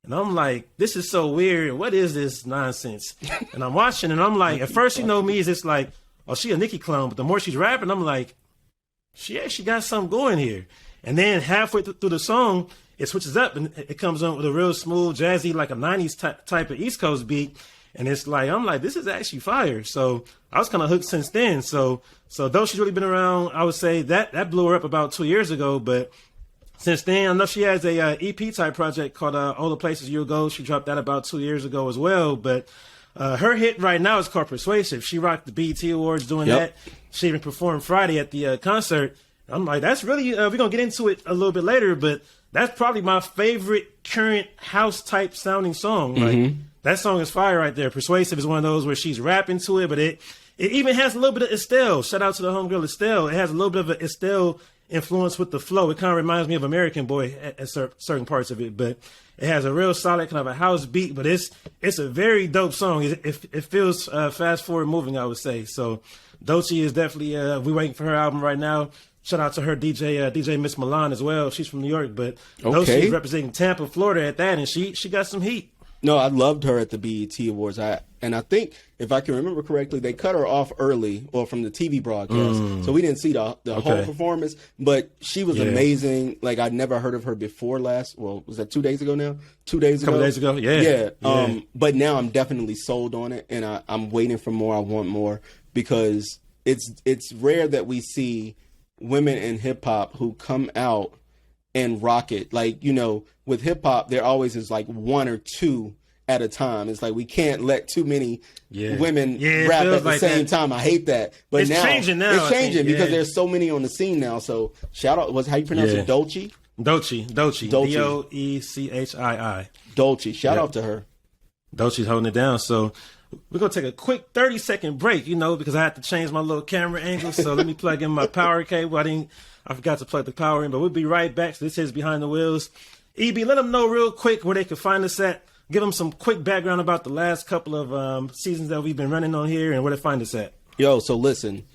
And I'm like, this is so weird. What is this nonsense? And I'm watching, and I'm like, at first, you know me, is it's like, oh, she a Nicki clone. But the more she's rapping, I'm like, she actually got something going here. And then halfway through the song, it switches up, and it comes on with a real smooth, jazzy, like a 90s type of East Coast beat. And it's like, I'm like, this is actually fire. So I was kind of hooked since then. So though she's really been around, I would say that blew her up about 2 years ago. But since then, I know she has a EP type project called All the Places You'll Go. She dropped that about 2 years ago as well. But her hit right now is called Persuasive. She rocked the BET Awards doing that. She even performed Friday at the concert. I'm like, that's really, we're going to get into it a little bit later, but that's probably my favorite current house type sounding song. Like, that song is fire right there. Persuasive is one of those where she's rapping to it, but it even has a little bit of Estelle. Shout out to the homegirl Estelle. It has a little bit of an Estelle influence with the flow. It kind of reminds me of American Boy at certain parts of it, but it has a real solid kind of a house beat, but it's a very dope song. It feels fast forward moving, I would say. So Doechii is definitely, we're waiting for her album right now. Shout out to her DJ Miss Milan as well. She's from New York, but Doechii is representing Tampa, Florida at that, and she got some heat. No, I loved her at the BET Awards. I think, if I can remember correctly, they cut her off early, or from the TV broadcast, so we didn't see the whole performance. But she was amazing. Like, I'd never heard of her before was that 2 days ago now? 2 days ago? A couple days ago, yeah. But now I'm definitely sold on it, and I'm waiting for more. I want more, because it's rare that we see women in hip hop who come out and rock it. Like, you know, with hip hop, there always is like one or two at a time. It's like we can't let too many women rap at the same time. I hate that. But it's changing now. It's changing because there's so many on the scene now. So shout out, how you pronounce it? Doechii? Doechii. Doechii. Doechii. Shout out to her. Doechii's holding it down. So we're going to take a quick 30-second break, because I had to change my little camera angle. So let me plug in my power cable. I forgot to plug the power in, but we'll be right back. So this is Behind the Wheels. EB, let them know real quick where they can find us at. Give them some quick background about the last couple of seasons that we've been running on here and where to find us at. Yo, so listen,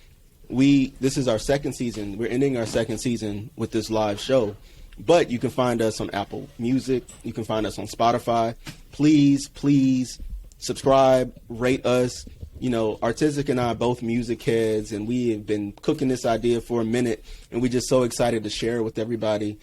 this is our second season. We're ending our second season with this live show. But you can find us on Apple Music. You can find us on Spotify. Please subscribe, rate us. R-Tisic and I are both music heads, and we have been cooking this idea for a minute, and we're just so excited to share it with everybody.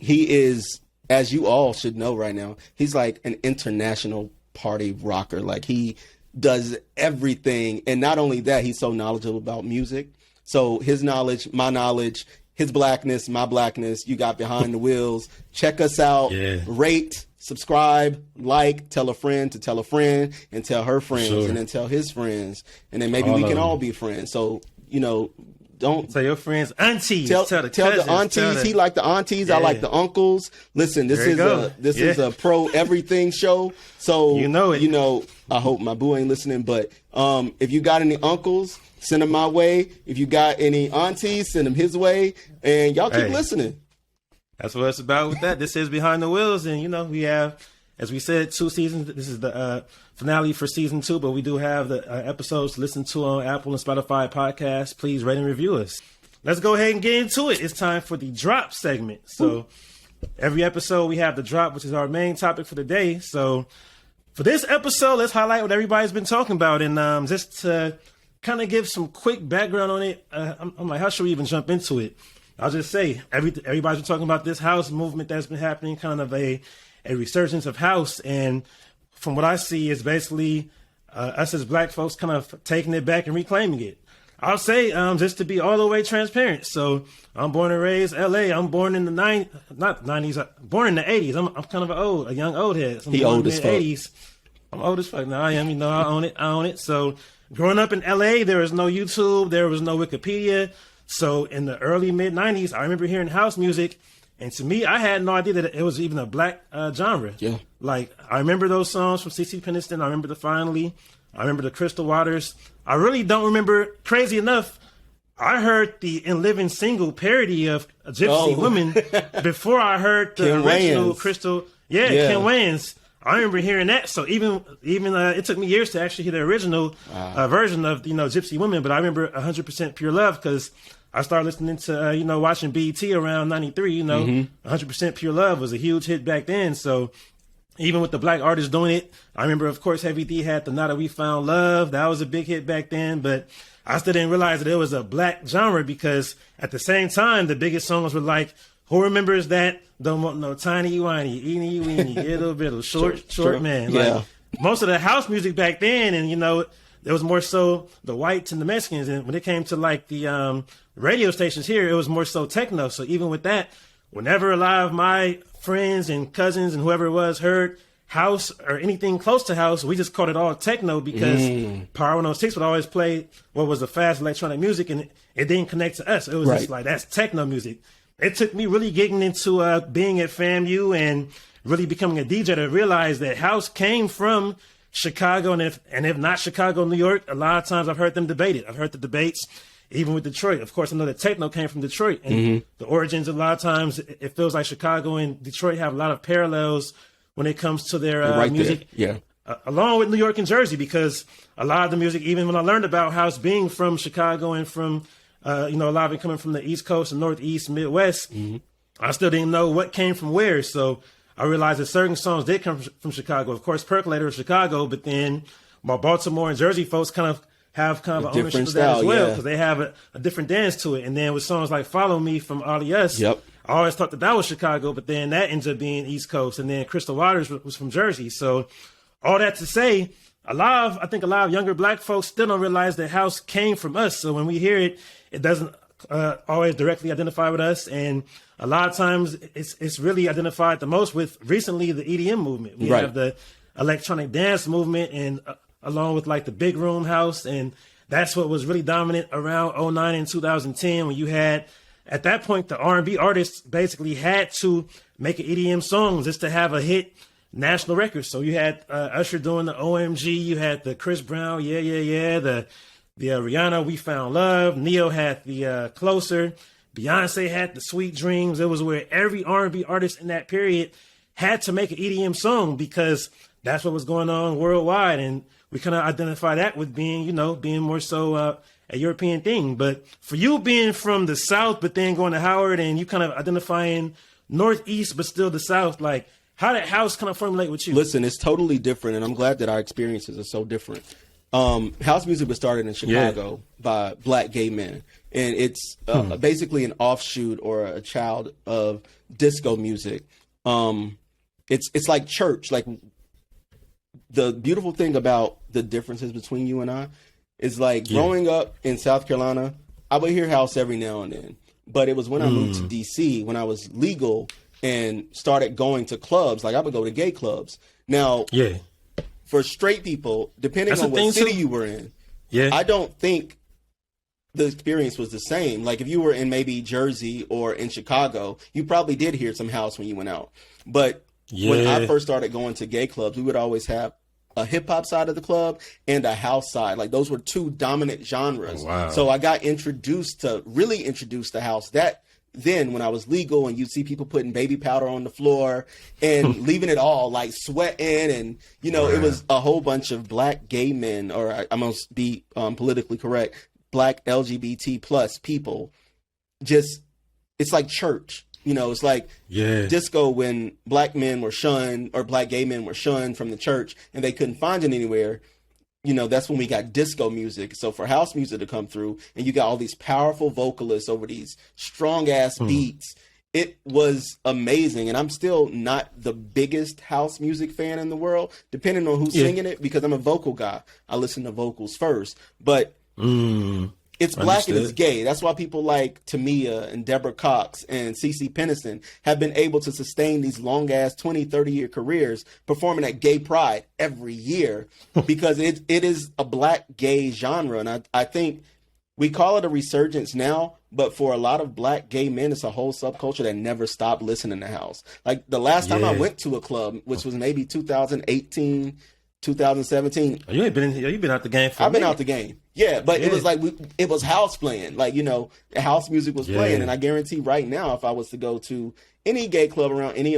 He is, as you all should know right now, he's like an international party rocker. Like, he does everything. And not only that, he's so knowledgeable about music. So his knowledge, my knowledge, his blackness, my blackness, you got Behind the Wheels. Check us out. Rate, subscribe, like, tell a friend to tell a friend, and tell her friends, and then tell his friends. And then maybe we can all be friends. So, don't tell your friends, aunties. Tell the aunties. He like the aunties. I like the uncles. Listen, this is a pro everything show. So I hope my boo ain't listening. But if you got any uncles, send them my way. If you got any aunties, send them his way. And y'all keep listening. That's what it's about with that. This is Behind the Wheels, and we have, as we said, 2 seasons. This is the finale for season 2, but we do have the episodes to listen to on Apple and Spotify podcasts. Please rate and review us. Let's go ahead and get into it. It's time for the drop segment. So every episode we have the drop, which is our main topic for the day. So for this episode, let's highlight what everybody's been talking about, and just to kind of give some quick background on it. I'm like, how should we even jump into it? I'll just say everybody's been talking about this house movement that's been happening, kind of a resurgence of house, and from what I see, is basically us as black folks kind of taking it back and reclaiming it. I'll say, just to be all the way transparent. So I'm born and raised LA. I'm born in the born in the 80s. I'm kind of a young old head. So I'm old as fuck. 80s. I'm old as fuck now. I am. I own it. So growing up in LA, there was no YouTube. There was no Wikipedia. So in the early mid 90s, I remember hearing house music. And to me, I had no idea that it was even a black genre. Yeah. Like, I remember those songs from C.C. Peniston. I remember the Finally. I remember the Crystal Waters. I really don't remember, crazy enough, I heard the In Living single parody of a Gypsy Woman before I heard the original Crystal. Ken Wayans. I remember hearing that. So even it took me years to actually hear the original version of, Gypsy Woman. But I remember 100% Pure Love because I started listening to, watching BET around 93, 100% Pure Love was a huge hit back then. So even with the black artists doing it, I remember, of course, Heavy D had the Now That We Found Love. That was a big hit back then. But I still didn't realize that it was a black genre because at the same time, the biggest songs were like, Who Remembers That? Don't Want No Tiny Whiny, Eeny Weeny, Ittle Bittle, Short Man. Yeah. Like, most of the house music back then, and, there was more so the whites and the Mexicans. And when it came to like the radio stations here, it was more so techno. So even with that, whenever a lot of my friends and cousins and whoever it was heard house or anything close to house, we just called it all techno because Power 106 would always play what was the fast electronic music, and it didn't connect to us. It was just like, that's techno music. It took me really getting into being at FAMU and really becoming a DJ to realize that house came from Chicago, and if not Chicago, New York, a lot of times I've heard them debate it. I've heard the debates, even with Detroit. Of course, I know that techno came from Detroit, and the origins, a lot of times, it feels like Chicago and Detroit have a lot of parallels when it comes to their music. There. Yeah. Along with New York and Jersey, because a lot of the music, even when I learned about house being from Chicago and from, a lot of it coming from the East Coast and Northeast, Midwest, I still didn't know what came from where. So I realized that certain songs did come from Chicago. Of course, Percolator is Chicago, but then my Baltimore and Jersey folks kind of have an ownership of that as well, because they have a different dance to it. And then with songs like Follow Me from Alias, I always thought that was Chicago, but then that ends up being East Coast. And then Crystal Waters was from Jersey. So all that to say, I think a lot of younger black folks still don't realize that house came from us. So when we hear it, it doesn't always directly identify with us. And a lot of times it's really identified the most with recently the EDM movement. We have the electronic dance movement, and along with like the big room house. And that's what was really dominant around 2009 and 2010, when you had, at that point, the R&B artists basically had to make an EDM song just to have a hit national record. So you had Usher doing the OMG, you had the Chris Brown, the Rihanna, We Found Love, Neo had the Closer, Beyonce had the Sweet Dreams. It was where every R&B artist in that period had to make an EDM song because that's what was going on worldwide. And we kind of identify that with being, you know, being more so a European thing. But for you being from the South, but then going to Howard and you kind of identifying Northeast, but still the South, like, how did house kind of formulate with you? Listen, it's totally different, and I'm glad that our experiences are so different. House music was started in Chicago by black gay men, and it's basically an offshoot or a child of disco music. It's like church. Like, the beautiful thing about the differences between you and I is, like, growing up in South Carolina, I would hear house every now and then, but it was when I moved to DC, when I was legal and started going to clubs. Like, I would go to gay clubs. Now, for straight people, depending on what city you were in, I don't think the experience was the same. Like, if you were in maybe Jersey or in Chicago, you probably did hear some house when you went out. But when I first started going to gay clubs, we would always have a hip hop side of the club and a house side. Like, those were two dominant genres. Oh, wow. So I got introduced to house then when I was legal, and you'd see people putting baby powder on the floor and leaving it all, like, sweating. And, you know, it was a whole bunch of black gay men, or I'm going to be politically correct, black LGBT plus people. Just, it's like church. You know, it's like disco when black men were shunned, or black gay men were shunned from the church and they couldn't find it anywhere. You know, that's when we got disco music. So for house music to come through, and you got all these powerful vocalists over these strong ass beats, it was amazing. And I'm still not the biggest house music fan in the world, depending on who's singing it, because I'm a vocal guy. I listen to vocals first, but it's black and it's gay. That's why people like Tamia and Deborah Cox and CeCe Peniston have been able to sustain these long-ass 20, 30-year careers performing at Gay Pride every year, because it is a black gay genre. And I think we call it a resurgence now, but for a lot of black gay men, it's a whole subculture that never stopped listening to house. Like, the last time I went to a club, which was maybe 2018, 2017. You ain't been in here. You've been out the game for I've been out the game. Yeah, but it was like, it was house playing. Like, you know, house music was playing. And I guarantee right now, if I was to go to any gay club around any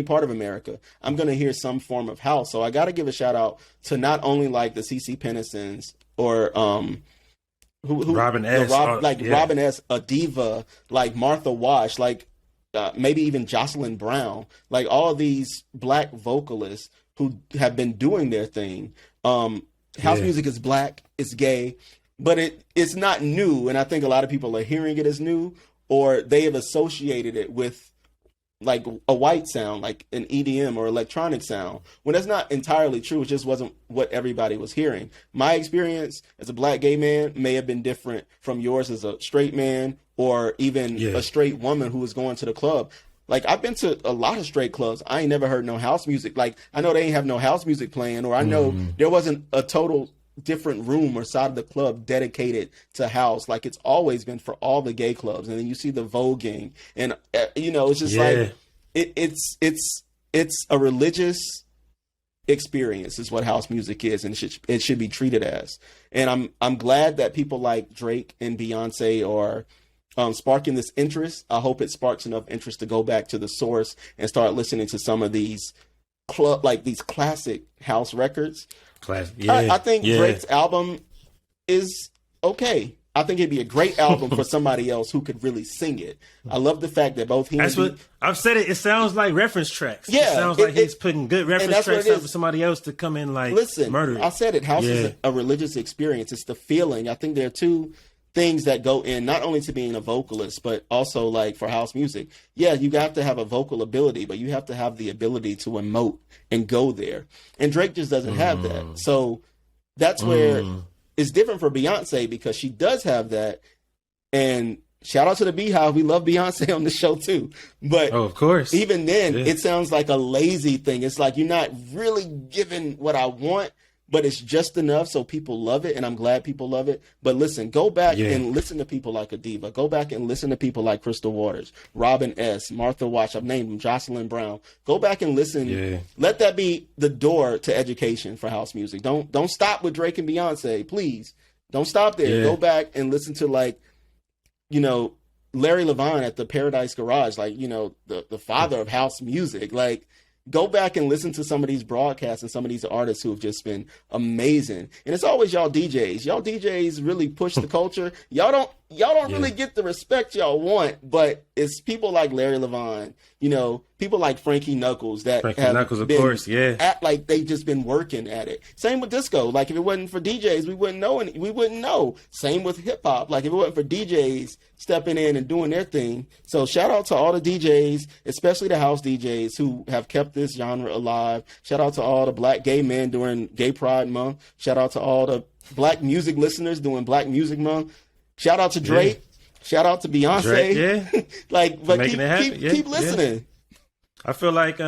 part of America, I'm going to hear some form of house. So I got to give a shout out to not only like the CeCe Penistons or Robin S. Robin S., a diva, like Martha Wash, like maybe even Jocelyn Brown, like all of these black vocalists who have been doing their thing. House music is black, it's gay, but it's not new. And I think a lot of people are hearing it as new, or they have associated it with like a white sound, like an EDM or electronic sound, when that's not entirely true. It just wasn't what everybody was hearing. My experience as a black gay man may have been different from yours as a straight man, or even a straight woman who was going to the club. Like, I've been to a lot of straight clubs. I ain't never heard no house music. Like, I know they ain't have no house music playing, or I know there wasn't a total different room or side of the club dedicated to house. Like, it's always been for all the gay clubs. And then you see the voguing, and you know, it's just like it's a religious experience is what house music is, and it should be treated as. And I'm glad that people like Drake and Beyonce are sparking this interest. I hope it sparks enough interest to go back to the source and start listening to some of these these classic house records. I think Drake's album is okay. I think it'd be a great album for somebody else who could really sing it. I love the fact that both he and what I've said. It sounds like reference tracks. Yeah, it sounds like he's putting good reference tracks up for somebody else to come in like murder it. I said it. House is a religious experience. It's the feeling. I think there are two things that go in, not only to being a vocalist, but also like for house music. Yeah, you have to have a vocal ability, but you have to have the ability to emote and go there. And Drake just doesn't have that. So that's where it's different for Beyonce, because she does have that. And shout out to the Beehive. We love Beyonce on the show too. But of course, even then, it sounds like a lazy thing. It's like you're not really giving what I want, but it's just enough so people love it, and I'm glad people love it. But listen, go back and listen to people like Adiva. Go back and listen to people like Crystal Waters, Robin S., Martha Wash. I've named them, Jocelyn Brown. Go back and listen. Yeah. Let that be the door to education for house music. Don't stop with Drake and Beyonce, please. Don't stop there. Yeah. Go back and listen to, like, you know, Larry Levine at the Paradise Garage, like, you know, the father of house music. Like, go back and listen to some of these broadcasts and some of these artists who have just been amazing. And it's always y'all DJs. Y'all DJs really push the culture. Y'all don't really get the respect y'all want, but it's people like Larry Levine, you know, people like Frankie Knuckles that act like they've just been working at it. Same with disco. Like, if it wasn't for DJs, we wouldn't know. Same with hip hop. Like, if it wasn't for DJs stepping in and doing their thing. So shout out to all the DJs, especially the house DJs who have kept this genre alive. Shout out to all the Black gay men during Gay Pride Month. Shout out to all the Black music listeners doing Black Music Month. Shout out to Drake. Yeah. Shout out to Beyonce. Drake, like, but keep listening. Yeah. I feel like,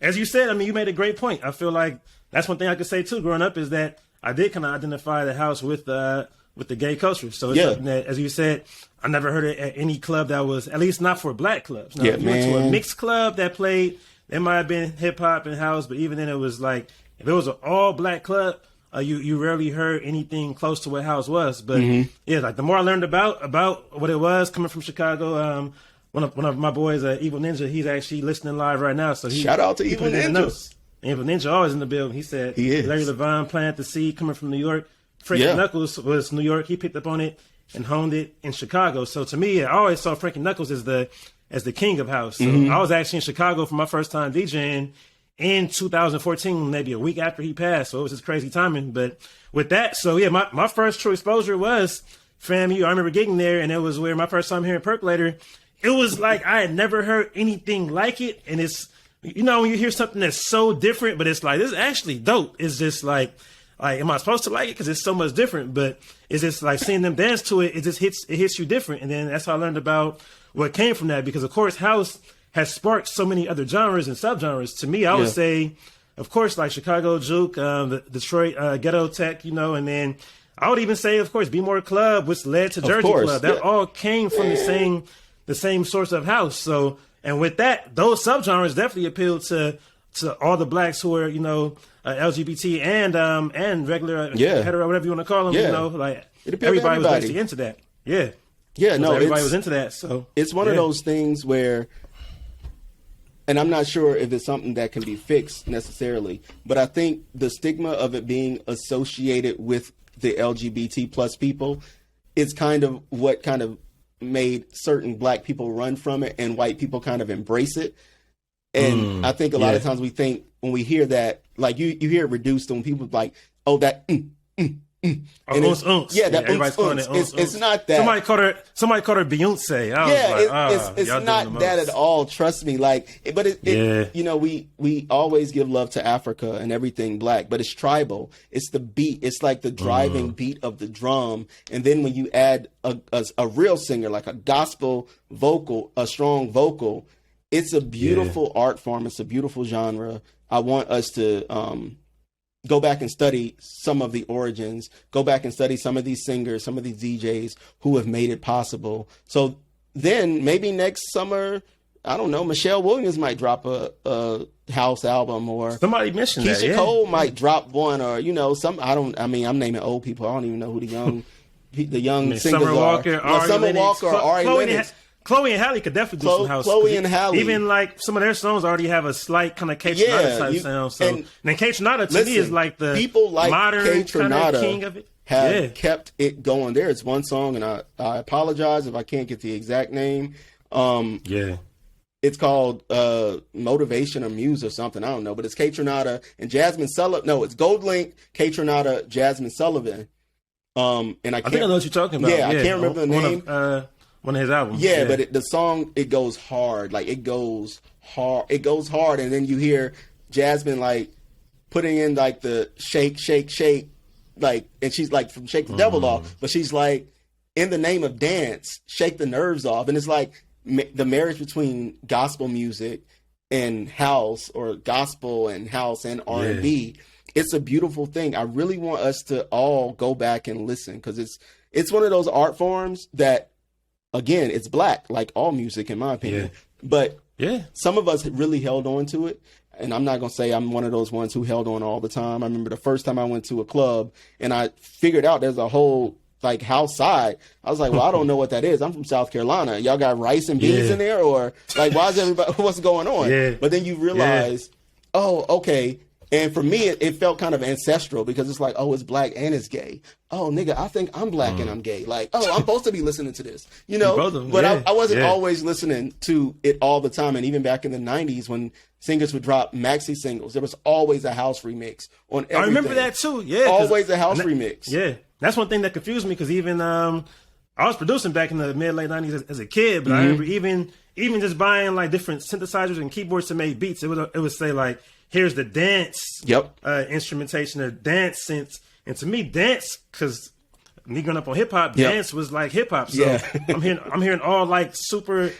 as you said, I mean, you made a great point. I feel like that's one thing I could say too. Growing up is that I did kind of identify the house with the gay culture. So it's something that, as you said, I never heard it at any club that was, at least not for Black clubs. Now, if you went to a mixed club that played, it might have been hip hop and house, but even then it was like, if it was an all Black club, you rarely heard anything close to what house was. But yeah, like the more I learned about what it was, coming from Chicago, one of my boys, Evil Ninja, he's actually listening live right now. So shout out to Evil Ninja. Evil Ninja always in the building. He said Larry Levine, Plant the Seed, coming from New York. Frankie Knuckles was New York. He picked up on it and honed it in Chicago. So to me, I always saw Frankie Knuckles as the king of house. So I was actually in Chicago for my first time DJing in 2014, maybe a week after he passed. So it was just crazy timing. But with that, so yeah, my first true exposure was FAMU. I remember gigging there, and it was where my first time hearing Percolator. It was like I had never heard anything like it. And it's, you know, when you hear something that's so different, but it's like, this is actually dope. It's just like, am I supposed to like it? Because it's so much different. But it's just like seeing them dance to it, it just hits you different. And then that's how I learned about what came from that. Because, of course, house has sparked so many other genres and subgenres. To me, I would say, of course, like Chicago Juke, the Detroit Ghetto Tech, you know, and then I would even say, of course, Be More Club, which led to Jersey Club. That all came from the same source of house. So, and with that, those subgenres definitely appealed to all the Blacks who are, you know, LGBT and regular hetero, whatever you want to call them. You know, like everybody was basically into that. Everybody was into that. So it's one of those things where. And I'm not sure if it's something that can be fixed necessarily, but I think the stigma of it being associated with the LGBT plus people is kind of what kind of made certain Black people run from it and white people kind of embrace it. And I think a lot of times we think when we hear that, like you hear it reduced when people like, oh, that everybody's calling it. It's not that. Somebody called her Beyonce. It's not that at all. Trust me. Like, but it you know, we always give love to Africa and everything Black, but it's tribal. It's the beat. It's like the driving beat of the drum, and then when you add a real singer, like a gospel vocal, a strong vocal, it's a beautiful art form. It's a beautiful genre. I want us to go back and study some of the origins, go back and study some of these singers, some of these DJs who have made it possible. So then maybe next summer, I don't know, Michelle Williams might drop a house album, or somebody mentioned Keisha Cole might drop one, or, you know, I'm naming old people. I don't even know who the young singers Summer Walker, are. Summer Walker, Ari Lennox. Chloe and Halle could definitely do some house. Chloe and Halle. Even like some of their songs already have a slight kind of K Tronada type sound. So and K Tronada to me is like the people like modern kind of king of it. Have kept it going. There is one song, and I apologize if I can't get the exact name. It's called Motivation or Muse or something. I don't know, but it's K Tronada and Jasmine Sullivan. No, it's Gold Link, K Tronada, Jasmine Sullivan. And I think I know what you're talking about. I can't remember the name. One of his albums. But the song, it goes hard. Like, it goes hard. It goes hard, and then you hear Jasmine, like, putting in, like, the shake, shake, shake, like, and she's, like, from Shake the Devil Off, but she's, like, in the name of dance, shake the nerves off. And it's like the marriage between gospel music and house, or gospel and house and R&B. It's a beautiful thing. I really want us to all go back and listen, because it's one of those art forms that, again, it's black, like all music, in my opinion. But some of us really held on to it. And I'm not going to say I'm one of those ones who held on all the time. I remember the first time I went to a club and I figured out there's a whole like house side. I was like, well, I don't know what that is. I'm from South Carolina. Y'all got rice and beans in there? Or like, why is everybody, what's going on? But then you realize, oh, okay. And for me, it felt kind of ancestral, because it's like, oh, it's black and it's gay. Oh, nigga, I think I'm black and I'm gay. Like, oh, I'm supposed to be listening to this, you know? But I wasn't always listening to it all the time. And even back in the 90s, when singers would drop maxi singles, there was always a house remix on everything. I remember that too. Always a house remix. That's one thing that confused me, because even I was producing back in the mid-late 90s as a kid, but I remember even just buying like different synthesizers and keyboards to make beats. It would say like, here's the dance instrumentation or dance synths. And to me, dance, because me growing up on hip hop, dance was like hip hop. So I'm hearing all like super,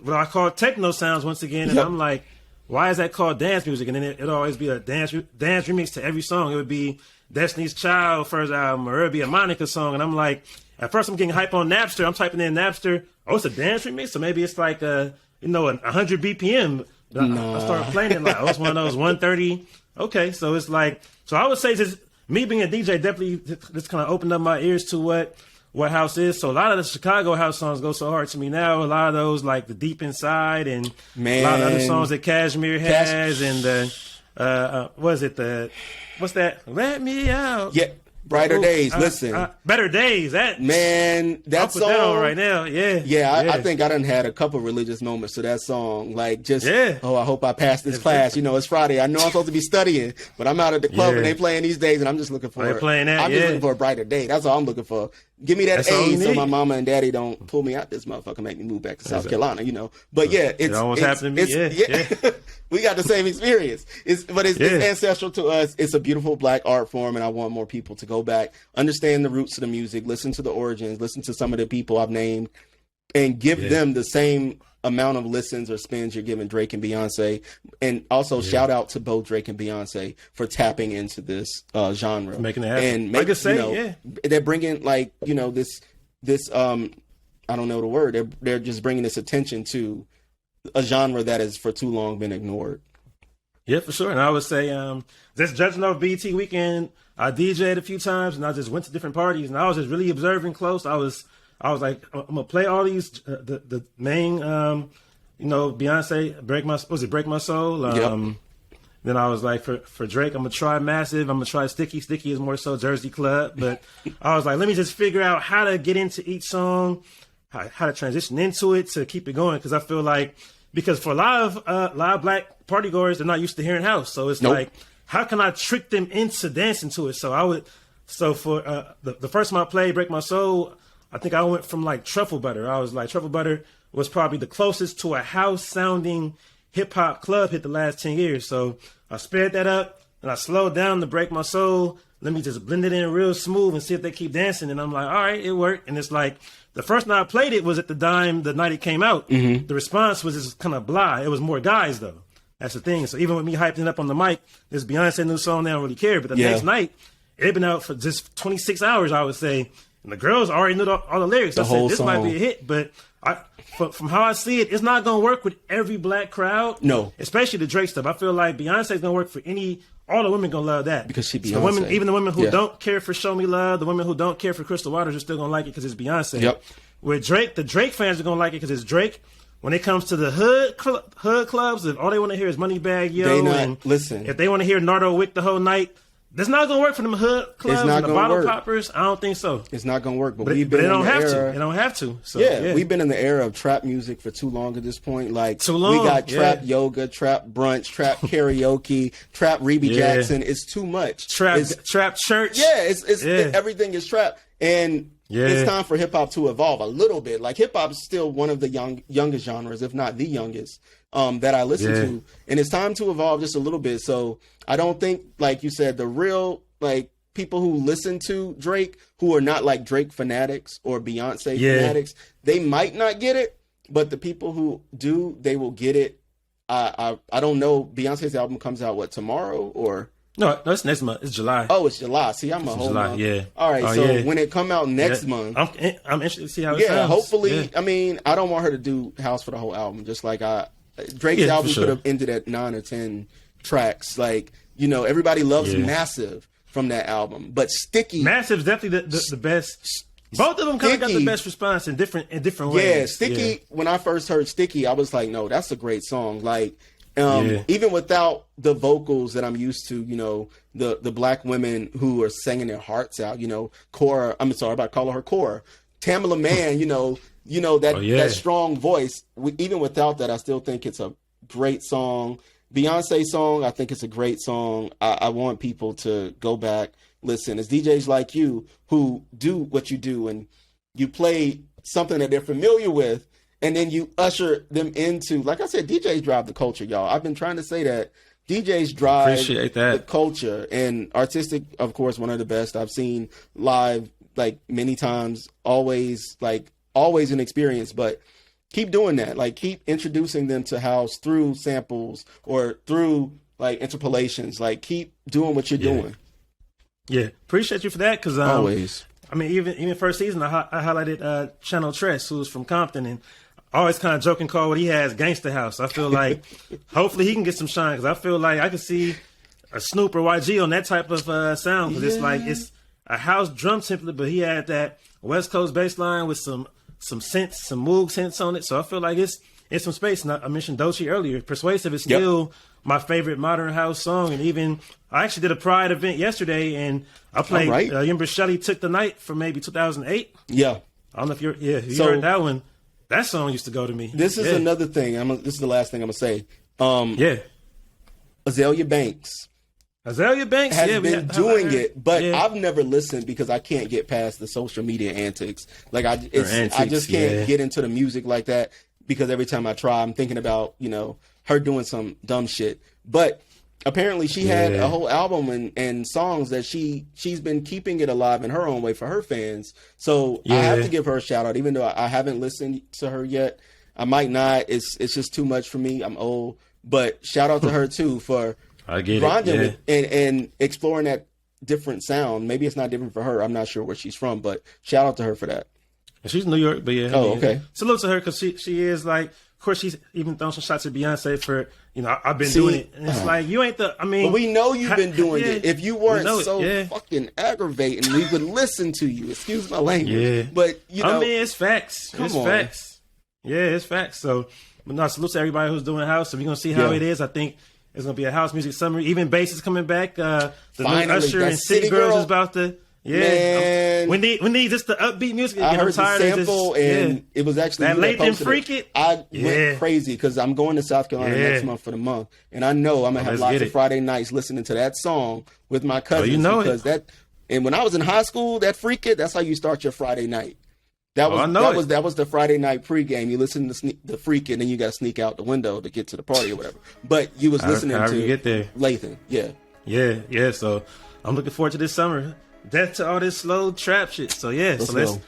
what I call techno sounds once again, and I'm like, why is that called dance music? And then it'll always be a dance remix to every song. It would be Destiny's Child first album, or it would be a Monica song. And I'm like, at first I'm getting hype on Napster. I'm typing in Napster. Oh, it's a dance remix? So maybe it's like 100 BPM. I started playing it like, it's one of those 130. Okay, so it's like, so I would say just me being a DJ definitely just kind of opened up my ears to what house is. So a lot of the Chicago house songs go so hard to me now. A lot of those like the Deep Inside and a lot of other songs that Cashmere has and what's that? Let Me Out. Yeah. Brighter Days. Listen, Better Days. That song that on right now. I think I done had a couple religious moments to that song. Like just, oh, I hope I pass this class. You know, it's Friday. I know I'm supposed to be studying, but I'm out at the club and they playing these days, and I'm just looking for. They're playing that. I'm just looking for a brighter day. That's all I'm looking for. Give me that A, so my mama and daddy don't pull me out this motherfucker, make me move back to South Carolina. You know, but it almost happened to me. We got the same experience. It's ancestral to us. It's a beautiful black art form, and I want more people to go back, understand the roots of the music, listen to the origins, listen to some of the people I've named, and give them the same amount of listens or spins you're giving Drake and Beyonce. And also shout out to both Drake and Beyonce for tapping into this genre, making it happen. And they're bringing like this I don't know the word. They're just bringing this attention to a genre that has for too long been ignored. Yeah, for sure. And I would say, just judging off BET weekend, I DJ'd a few times and I just went to different parties and I was just really observing close. I was like, I'm gonna play all these the main Beyonce Break My Soul. Then I was like, for Drake, I'm gonna try Massive. I'm gonna try Sticky. Sticky is more so Jersey Club, but I was like, let me just figure out how to get into each song, how to transition into it to keep it going, because I feel like for a lot of black party goers, they're not used to hearing house, so it's like, how can I trick them into dancing to it? So for the first time I played Break My Soul, I think I went from like Truffle Butter. I was like, Truffle Butter was probably the closest to a house sounding hip hop club hit the last 10 years. So I sped that up and I slowed down to Break My Soul. Let me just blend it in real smooth and see if they keep dancing. And I'm like, all right, it worked. And it's like, the first night I played it was at the Dime the night it came out. The response was just kind of blah. It was more guys though. That's the thing. So even with me hyping it up on the mic, this Beyonce new song, they don't really care. But the next night, it had been out for just 26 hours, I would say. And the girls already knew all the lyrics. I said, this might be a hit. But from how I see it, it's not going to work with every black crowd. No. Especially the Drake stuff. I feel like Beyonce's going to work for all the women going to love that. Because she Beyonce. So even the women who don't care for Show Me Love, the women who don't care for Crystal Waters are still going to like it because it's Beyonce. Yep. With Drake, the Drake fans are going to like it because it's Drake. When it comes to the hood clubs, if all they want to hear is Moneybag Yo, listen. If they want to hear Nardo Wick the whole night, that's not going to work for them hood clubs and the bottle poppers. I don't think so. It's not going to work. But it don't have to. It don't have to. So, we've been in the era of trap music for too long at this point. Like, too long. We got trap yoga, trap brunch, trap karaoke, trap Reby Jackson. It's too much. Trap church. Yeah, everything is trap. And it's time for hip hop to evolve a little bit. Like, hip hop is still one of the youngest genres, if not the youngest, that I listen to. And it's time to evolve just a little bit. So I don't think, like you said, the real like people who listen to Drake who are not like Drake fanatics or Beyonce fanatics, they might not get it, but the people who do, they will get it. I don't know. Beyonce's album comes out tomorrow or? No, it's next month. It's July. Oh, it's July. See, I'm a whole month. Yeah. All right. When it come out next month, I'm interested to see how it sounds. Yeah, hopefully. I mean, I don't want her to do house for the whole album. Just like Drake's album could have ended at 9 or 10 tracks. Like, everybody loves Massive from that album, but Sticky. Massive's definitely the best. Both of them kind of got the best response in different ways. Yeah, Sticky. When I first heard Sticky, I was like, no, that's a great song. Like, even without the vocals that I'm used to, the black women who are singing their hearts out, Cora. I'm sorry, about calling her Cora. Tamala Mann, that strong voice. Even without that, I still think it's a great song. Beyonce song, I think it's a great song. I want people to go back, listen. It's DJs like you who do what you do, and you play something that they're familiar with, and then you usher them into, like I said, DJs drive the culture, y'all. I've been trying to say that. DJs drive the culture, and R-Tistic, of course, one of the best I've seen live, like many times, always an experience, but keep doing that. Like, keep introducing them to house through samples or through like interpolations. Like, keep doing what you're doing. Yeah, appreciate you for that. Because always, I mean, even first season, I highlighted Channel Tress, who's from Compton, and I always kind of joking call what he has Gangsta House. I feel like hopefully he can get some shine, because I feel like I could see a Snoop or YG on that type of sound, because it's a house drum template, but he had that West Coast bass line with some synths, some Moog synths on it. So I feel like it's some space. And I mentioned Doechii earlier. Persuasive is still my favorite modern house song. And even I actually did a Pride event yesterday, and I played remember Shelly Took the Night from maybe 2008. Yeah. I don't know if you heard that one. That song used to go to me. This is another thing. This is the last thing I'm going to say. Azalea Banks. Has been doing it, but I've never listened because I can't get past the social media antics. Like, I just can't get into the music like that, because every time I try, I'm thinking about, her doing some dumb shit. But apparently she had a whole album and songs that she's been keeping it alive in her own way for her fans. So I have to give her a shout out, even though I haven't listened to her yet. I might not. It's just too much for me. I'm old. But shout out to her too for grinding and exploring that different sound. Maybe it's not different for her. I'm not sure where she's from, but shout out to her for that. She's in New York, but okay. Salute to her, because she is like, of course, she's even thrown some shots at Beyonce for, I've been doing it. And it's like, you ain't but we know you've been doing it. If you weren't fucking aggravating, we would listen to you. Excuse my language. Yeah. But, it's facts. Facts. Yeah, it's facts. So, but no, salute to everybody who's doing house. So we're going to see how it is. I think it's going to be a house music summer. Even bass is coming back. The Finally, new Usher and City Girls is about to. Yeah, we need just the upbeat music. I heard the sample, and it was actually that late and freak it. I went crazy because I'm going to South Carolina next month for the month, and I know I'm gonna have lots of Friday nights listening to that song with my cousins. And when I was in high school, that freak it. That's how you start your Friday night. That was the Friday night pregame. You listen to the freak it, and then you got to sneak out the window to get to the party or whatever. But you was listening to you get there. Lathan. Yeah. So I'm looking forward to this summer. Death to all this slow trap shit. So let's go.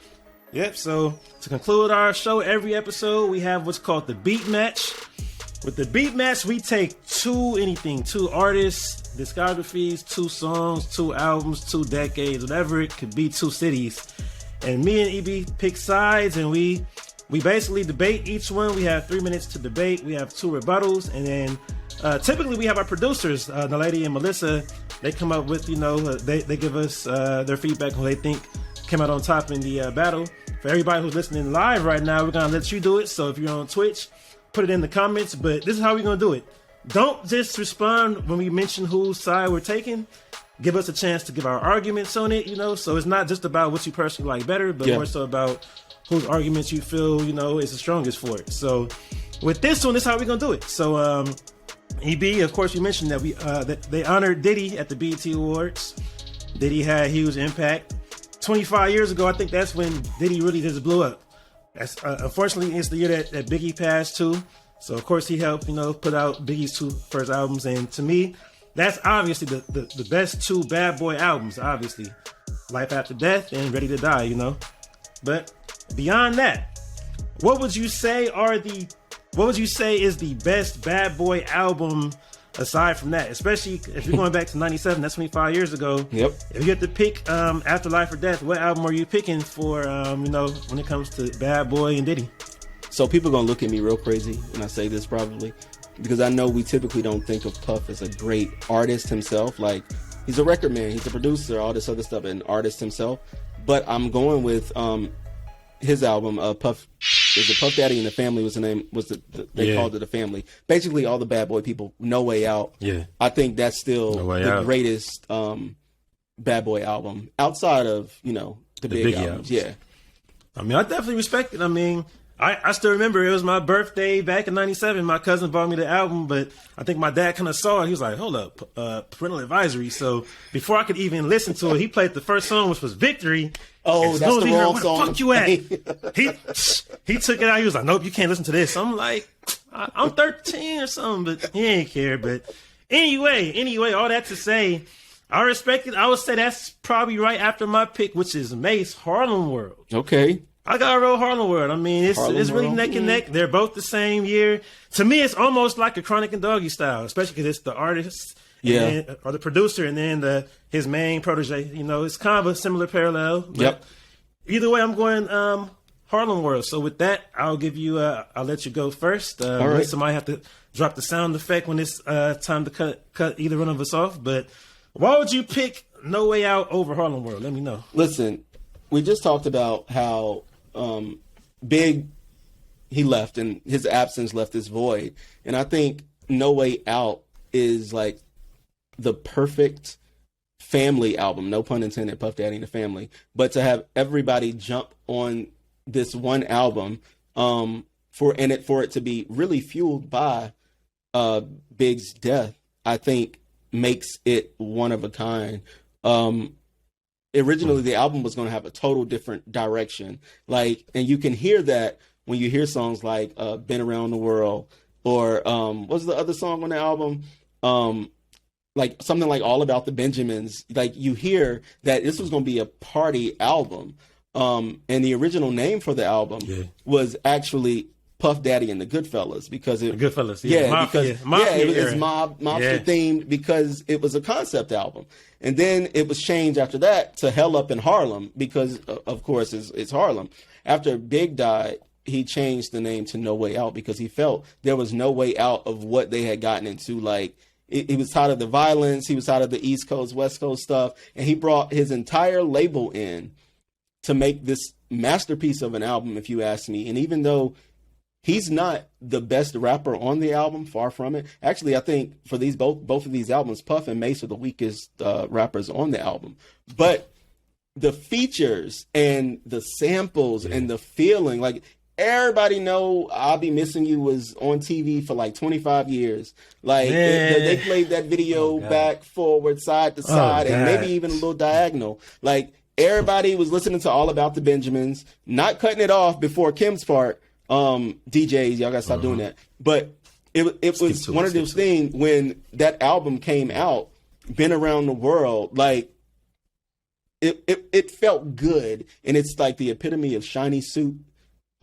So to conclude our show, every episode we have what's called the beat match. With the beat match, we take two artists, discographies, 2 songs, 2 albums, 2 decades, whatever it could be, 2 cities. And me and EB pick sides, and we basically debate each one. We have 3 minutes to debate. We have 2 rebuttals, and then typically we have our producers, Naledi and Melisa. They come up with, they give us their feedback on who they think came out on top in the battle. For everybody who's listening live right now, we're going to let you do it. So if you're on Twitch, put it in the comments. But this is how we're going to do it. Don't just respond when we mention whose side we're taking. Give us a chance to give our arguments on it, So it's not just about what you personally like better, but more so about whose arguments you feel, is the strongest for it. So with this one, this is how we're going to do it. So, EB, of course, you mentioned that that they honored Diddy at the BET Awards. Diddy had huge impact. 25 years ago, I think that's when Diddy really just blew up. That's unfortunately, it's the year that Biggie passed too. So of course he helped, put out Biggie's 2 first albums. And to me, that's obviously the best two Bad Boy albums, obviously. Life After Death and Ready to Die, you know. But beyond that, what would you say is the best Bad Boy album aside from that? Especially if you're going back to 97, that's 25 years ago. Yep. If you had to pick after Life or Death, what album are you picking for, when it comes to Bad Boy and Diddy? So people going to look at me real crazy when I say this probably, because I know we typically don't think of Puff as a great artist himself. Like, he's a record man, he's a producer, all this other stuff, an artist himself. But I'm going with his album, Puff. Is it Puff Daddy and the Family was the name? They called it The Family. Basically, all the Bad Boy people, No Way Out. Yeah, I think that's still the greatest Bad Boy album outside of the big albums. Yeah, I mean, I definitely respect it. I mean, I still remember it was my birthday back in 97. My cousin bought me the album, but I think my dad kind of saw it. He was like, hold up, parental advisory. So before I could even listen to it, he played the first song, which was Victory. Oh, that's the wrong song. Where the fuck you at? He took it out. He was like, nope, you can't listen to this. I'm like, I'm 13 or something, but he ain't care. But anyway, all that to say, I respect it. I would say that's probably right after my pick, which is Mase, Harlem World. Okay. I got to roll Harlem World. I mean, it's really neck and neck. They're both the same year. To me, it's almost like a Chronic and Doggy style, especially because it's the artist or the producer and then his main protege. It's kind of a similar parallel. But either way, I'm going Harlem World. So with that, I'll give you. I'll let you go first. All right. Somebody have to drop the sound effect when it's time to cut either one of us off. But why would you pick No Way Out over Harlem World? Let me know. Listen, we just talked about how Big, he left and his absence left this void. And I think No Way Out is like the perfect family album, no pun intended, Puff Daddy and the Family. But to have everybody jump on this one album for it to be really fueled by Big's death, I think makes it one of a kind. Originally, the album was going to have a total different direction. And you can hear that when you hear songs like Been Around the World or what's the other song on the album? Like something like All About the Benjamins. Like you hear that this was going to be a party album. And the original name for the album was actually Puff Daddy and the Goodfellas because it Goodfellas, it was mobster themed because it was a concept album, and then it was changed after that to Hell Up in Harlem because of course it's Harlem. After Big died, he changed the name to No Way Out because he felt there was no way out of what they had gotten into. Like he was tired of the violence, he was tired of the East Coast West Coast stuff, and he brought his entire label in to make this masterpiece of an album, if you ask me. And even though he's not the best rapper on the album, far from it. Actually, I think for these both of these albums, Puff and Mase are the weakest rappers on the album. But the features and the samples and the feeling, like everybody know I'll Be Missing You was on TV for like 25 years. Like they played that video back, forward, side to side, and maybe even a little diagonal. Like everybody was listening to All About the Benjamins, not cutting it off before Kim's part. DJs, y'all gotta stop doing that. But it was one of those things when that album came out, Been Around the World, like it felt good, and it's like the epitome of shiny suit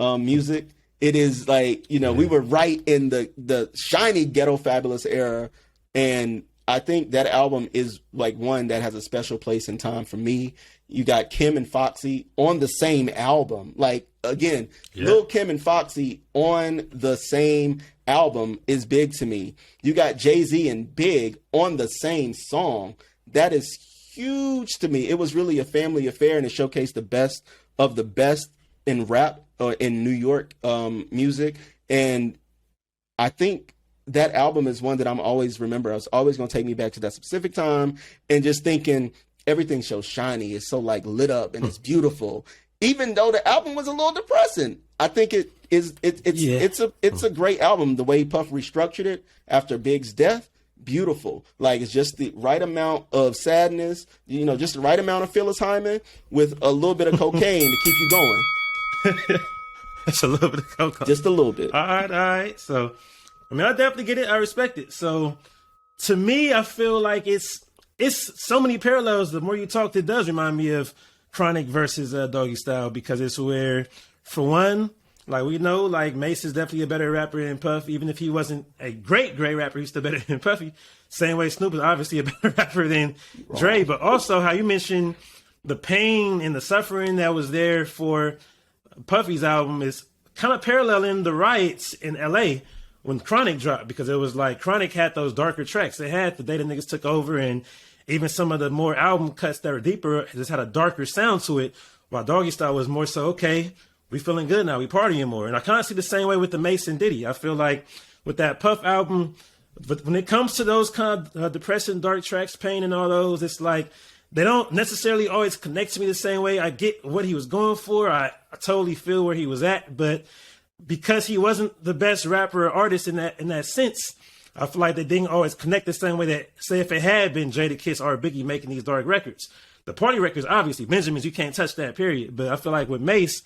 music. It is like, we were right in the shiny Ghetto Fabulous era, and I think that album is like one that has a special place in time for me. You got Kim and Foxy on the same album. Like, again, Lil' Kim and Foxy on the same album is big to me. You got Jay-Z and Big on the same song. That is huge to me. It was really a family affair, and it showcased the best of the best in rap or in New York music. And I think that album is one that I'm always remember. It's always going to take me back to that specific time and just thinking everything's so shiny. It's so like lit up and it's beautiful. Even though the album was a little depressing, I think it's a great album. The way Puff restructured it after Big's death, beautiful. Like it's just the right amount of sadness, just the right amount of Phyllis Hyman with a little bit of cocaine to keep you going. That's a little bit of cocaine. Just a little bit. All right. So, I mean, I definitely get it. I respect it. So, to me, I feel like it's so many parallels. The more you talk, it does remind me of Chronic versus Doggy Style, because it's where, for one, like we know, like Mase is definitely a better rapper than Puff. Even if he wasn't a great rapper, he's still better than Puffy. Same way Snoop is obviously a better rapper than Dre. But also how you mentioned the pain and the suffering that was there for Puffy's album is kind of paralleling the riots in LA when Chronic dropped, because it was like Chronic had those darker tracks. They had the day the niggas took over, and even some of the more album cuts that were deeper just had a darker sound to it, while Doggy Style was more so, okay, we feeling good now, we partying more. And I kind of see the same way with the Mase and Diddy. I feel like with that Puff album, but when it comes to those kind of depressing, dark tracks, pain and all those, it's like they don't necessarily always connect to me the same way. I get what he was going for. I totally feel where he was at. But because he wasn't the best rapper or artist in that sense, I feel like they didn't always connect the same way that, say, if it had been Jadakiss or Biggie making these dark records. The party records, obviously, Benjamin's, you can't touch that, period. But I feel like with Mase,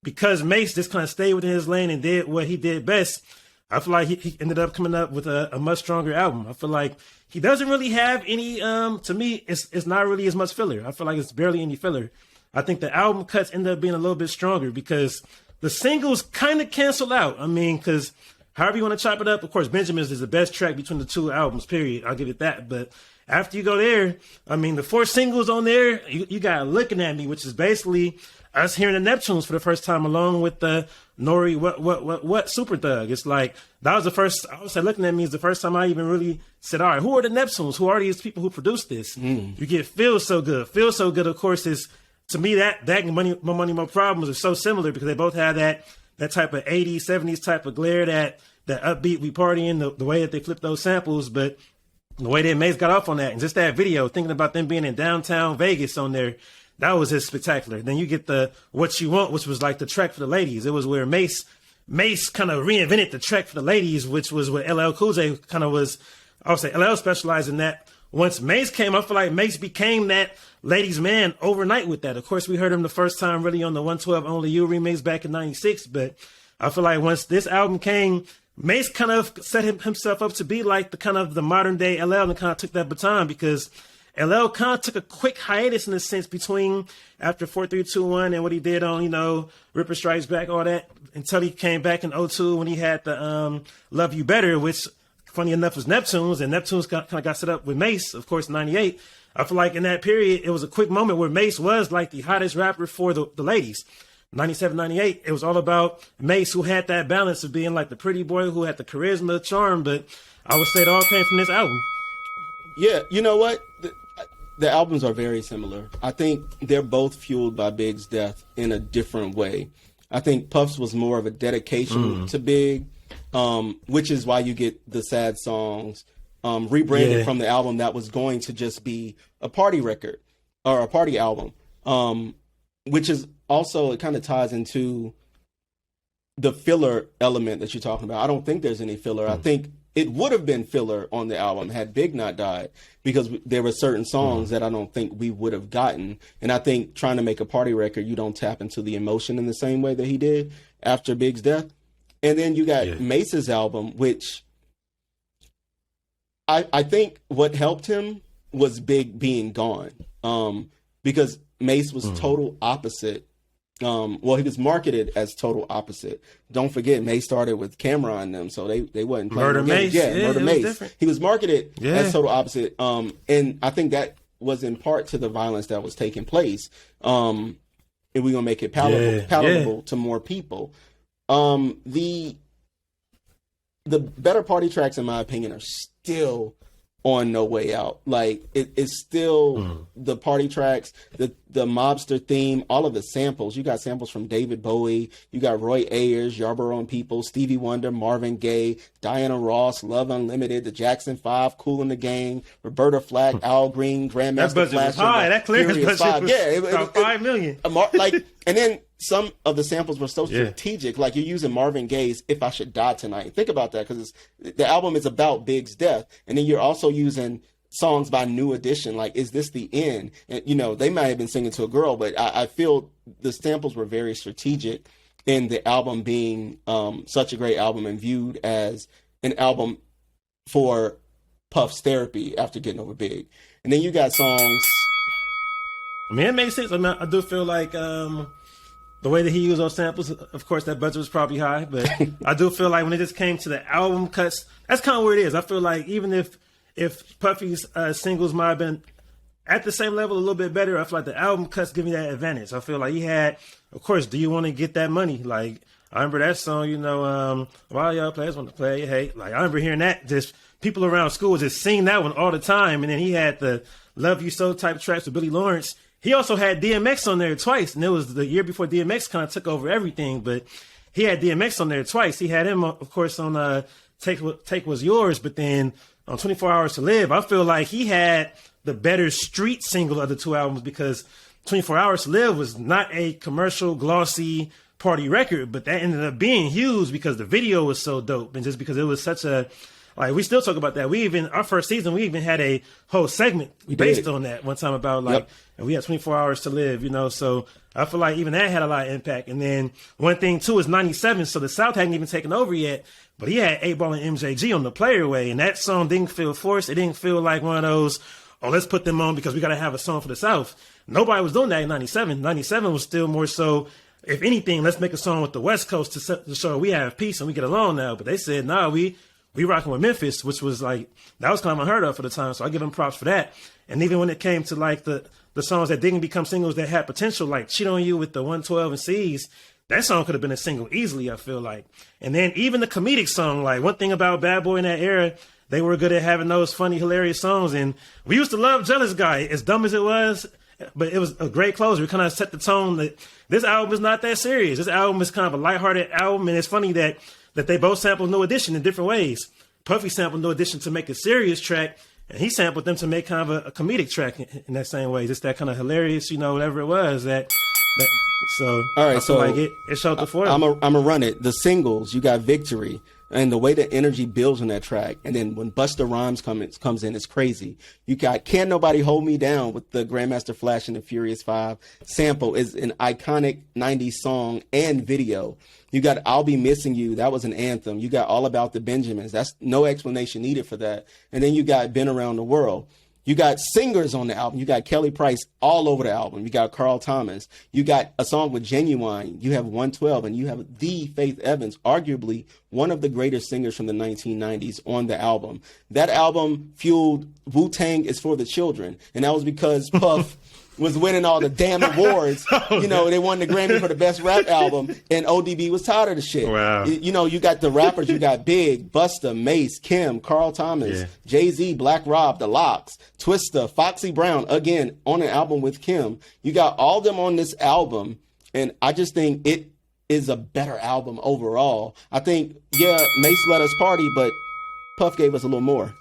because Mase just kind of stayed within his lane and did what he did best, I feel like he ended up coming up with a much stronger album. I feel like he doesn't really have any, to me, it's not really as much filler. I feel like it's barely any filler. I think the album cuts end up being a little bit stronger because the singles kind of cancel out. I mean, because however you want to chop it up, of course, Benjamin's is the best track between the two albums, period. I'll give it that. But after you go there, I mean, the 4 singles on there, you got Looking At Me, which is basically us hearing the Neptunes for the first time, along with the Nori, what Super Thug. It's like, that was the first, I would say Looking At Me is the first time I even really said, all right, who are the Neptunes? Who are these people who produced this? You get Feel So Good. Feel So Good, of course, is, to me, that Money, More Money, More Problems are so similar because they both have that type of 80s, 70s type of glare, that upbeat, we partying, the way that they flip those samples, but the way that Mase got off on that, and just that video, thinking about them being in downtown Vegas on there, that was just spectacular. Then you get the What You Want, which was like the track for the ladies. It was where Mase kind of reinvented the track for the ladies, which was what LL Cool J kind of was. I would say LL specialized in that. Once Mase came, I feel like Mase became that ladies' man overnight with that. Of course, we heard him the first time really on the 112 Only You remix back in '96, but I feel like once this album came, Mase kind of set himself up to be like the kind of the modern day LL, and kind of took that baton, because LL kind of took a quick hiatus in a sense between after 4321 and what he did on, Ripper Strikes Back, all that, until he came back in '02 when he had the Love You Better, which funny enough was Neptunes, and Neptunes kind of got set up with Mase, of course, in '98. I feel like in that period, it was a quick moment where Mase was like the hottest rapper for the ladies. 97, 98, it was all about Mase, who had that balance of being like the pretty boy, who had the charisma, charm, but I would say it all came from this album. Yeah, you know what? The albums are very similar. I think they're both fueled by Big's death in a different way. I think Puff's was more of a dedication to Big, which is why you get the sad songs rebranded from the album that was going to just be a party record or a party album, which is also, it kind of ties into the filler element that you're talking about. I don't think there's any filler. I think it would have been filler on the album had Big not died, because there were certain songs that I don't think we would have gotten. And I think trying to make a party record, you don't tap into the emotion in the same way that he did after Big's death. And then you got Mace's album, which I think what helped him was Big being gone, because Mase was total opposite. Well, he was marketed as total opposite. Don't forget, Mase started with Cam'ron and them, so they wasn't playing Murder Mase. Murder Mase. He was marketed as total opposite, and I think that was in part to the violence that was taking place. And we're gonna make it palatable to more people. The better party tracks, in my opinion, are still on No Way Out. Like, it's still the party tracks, the mobster theme, all of the samples. You got samples from David Bowie, you got Roy Ayers, Yarborough and People, Stevie Wonder, Marvin Gaye, Diana Ross, Love Unlimited, the Jackson 5, Kool and the Gang, Roberta Flack, Al Green, Grandmaster That budget Flash. was high. That clearance budget was about $5 million. And then some of the samples were so strategic. Like, you're using Marvin Gaye's If I Should Die Tonight. Think about that, because the album is about Big's death. And then you're also using songs by New Edition, like Is This the End? And, they might have been singing to a girl, but I feel the samples were very strategic in the album being such a great album and viewed as an album for Puff's therapy after getting over Big. And then you got songs. I mean, it makes sense. I mean, I do feel like the way that he used those samples, of course, that budget was probably high, but I do feel like when it just came to the album cuts, that's kind of where it is. I feel like even if Puffy's singles might have been at the same level, a little bit better, I feel like the album cuts give me that advantage. I feel like he had, of course, Do You Want to Get That Money? Like, I remember that song, while y'all players want to play, hey, like, I remember hearing that, just people around school just sing that one all the time. And then he had the Love You So type tracks with Billy Lawrence. He also had DMX on there twice, and it was the year before DMX kind of took over everything, but he had DMX on there twice. He had him, of course, on Take Was Yours, but then on 24 Hours to Live, I feel like he had the better street single of the two albums because 24 Hours to Live was not a commercial, glossy party record, but that ended up being huge because the video was so dope and just because it was such a, like, we still talk about that. Our first season, we even had a whole segment based on that one time about, like, and we had 24 Hours to Live, so I feel like even that had a lot of impact. And then one thing, too, is 97, so the South hadn't even taken over yet, but he had 8 Ball and MJG on the Player Way, and that song didn't feel forced. It didn't feel like one of those, oh, let's put them on because we got to have a song for the South. Nobody was doing that in 97. 97 was still more so, if anything, let's make a song with the West Coast to show we have peace and we get along now. But they said, nah, we rocking with Memphis, which was like, that was kind of unheard of for the time. So I give them props for that. And even when it came to like the songs that didn't become singles that had potential, like Cheat on You with the 112 and C's, that song could have been a single easily, I feel like. And then even the comedic song, like one thing about Bad Boy in that era, they were good at having those funny, hilarious songs. And we used to love Jealous Guy, as dumb as it was, but it was a great closer. It kind of set the tone that this album is not that serious. This album is kind of a lighthearted album. And it's funny that they both sampled No Edition in different ways. Puffy sampled No Edition to make a serious track, and he sampled them to make kind of a comedic track in that same way. Just that kind of hilarious, whatever it was. So all right, so like it showed the form. I'm a run it. The singles, you got Victory, and the way the energy builds on that track, and then when Busta Rhymes comes in, it's crazy. You got Can't Nobody Hold Me Down with the Grandmaster Flash and the Furious Five sample is an iconic 90s song and video. You got I'll Be Missing You. That was an anthem. You got All About the Benjamins. That's no explanation needed for that. And then you got Been Around the World. You got singers on the album. You got Kelly Price all over the album. You got Carl Thomas. You got a song with Genuine. You have 112. And you have the Faith Evans, arguably one of the greatest singers from the 1990s on the album. That album fueled Wu-Tang Is for the Children. And that was because Puff was winning all the damn awards. They won the Grammy for the best rap album, and ODB was tired of the shit. Wow. You got the rappers. You got Big, Busta, Mace, Kim, Carl Thomas, Jay-Z, Black Rob, The Lox, Twista, Foxy Brown, again, on an album with Kim. You got all them on this album, and I just think it is a better album overall. I think, Mace let us party, but Puff gave us a little more.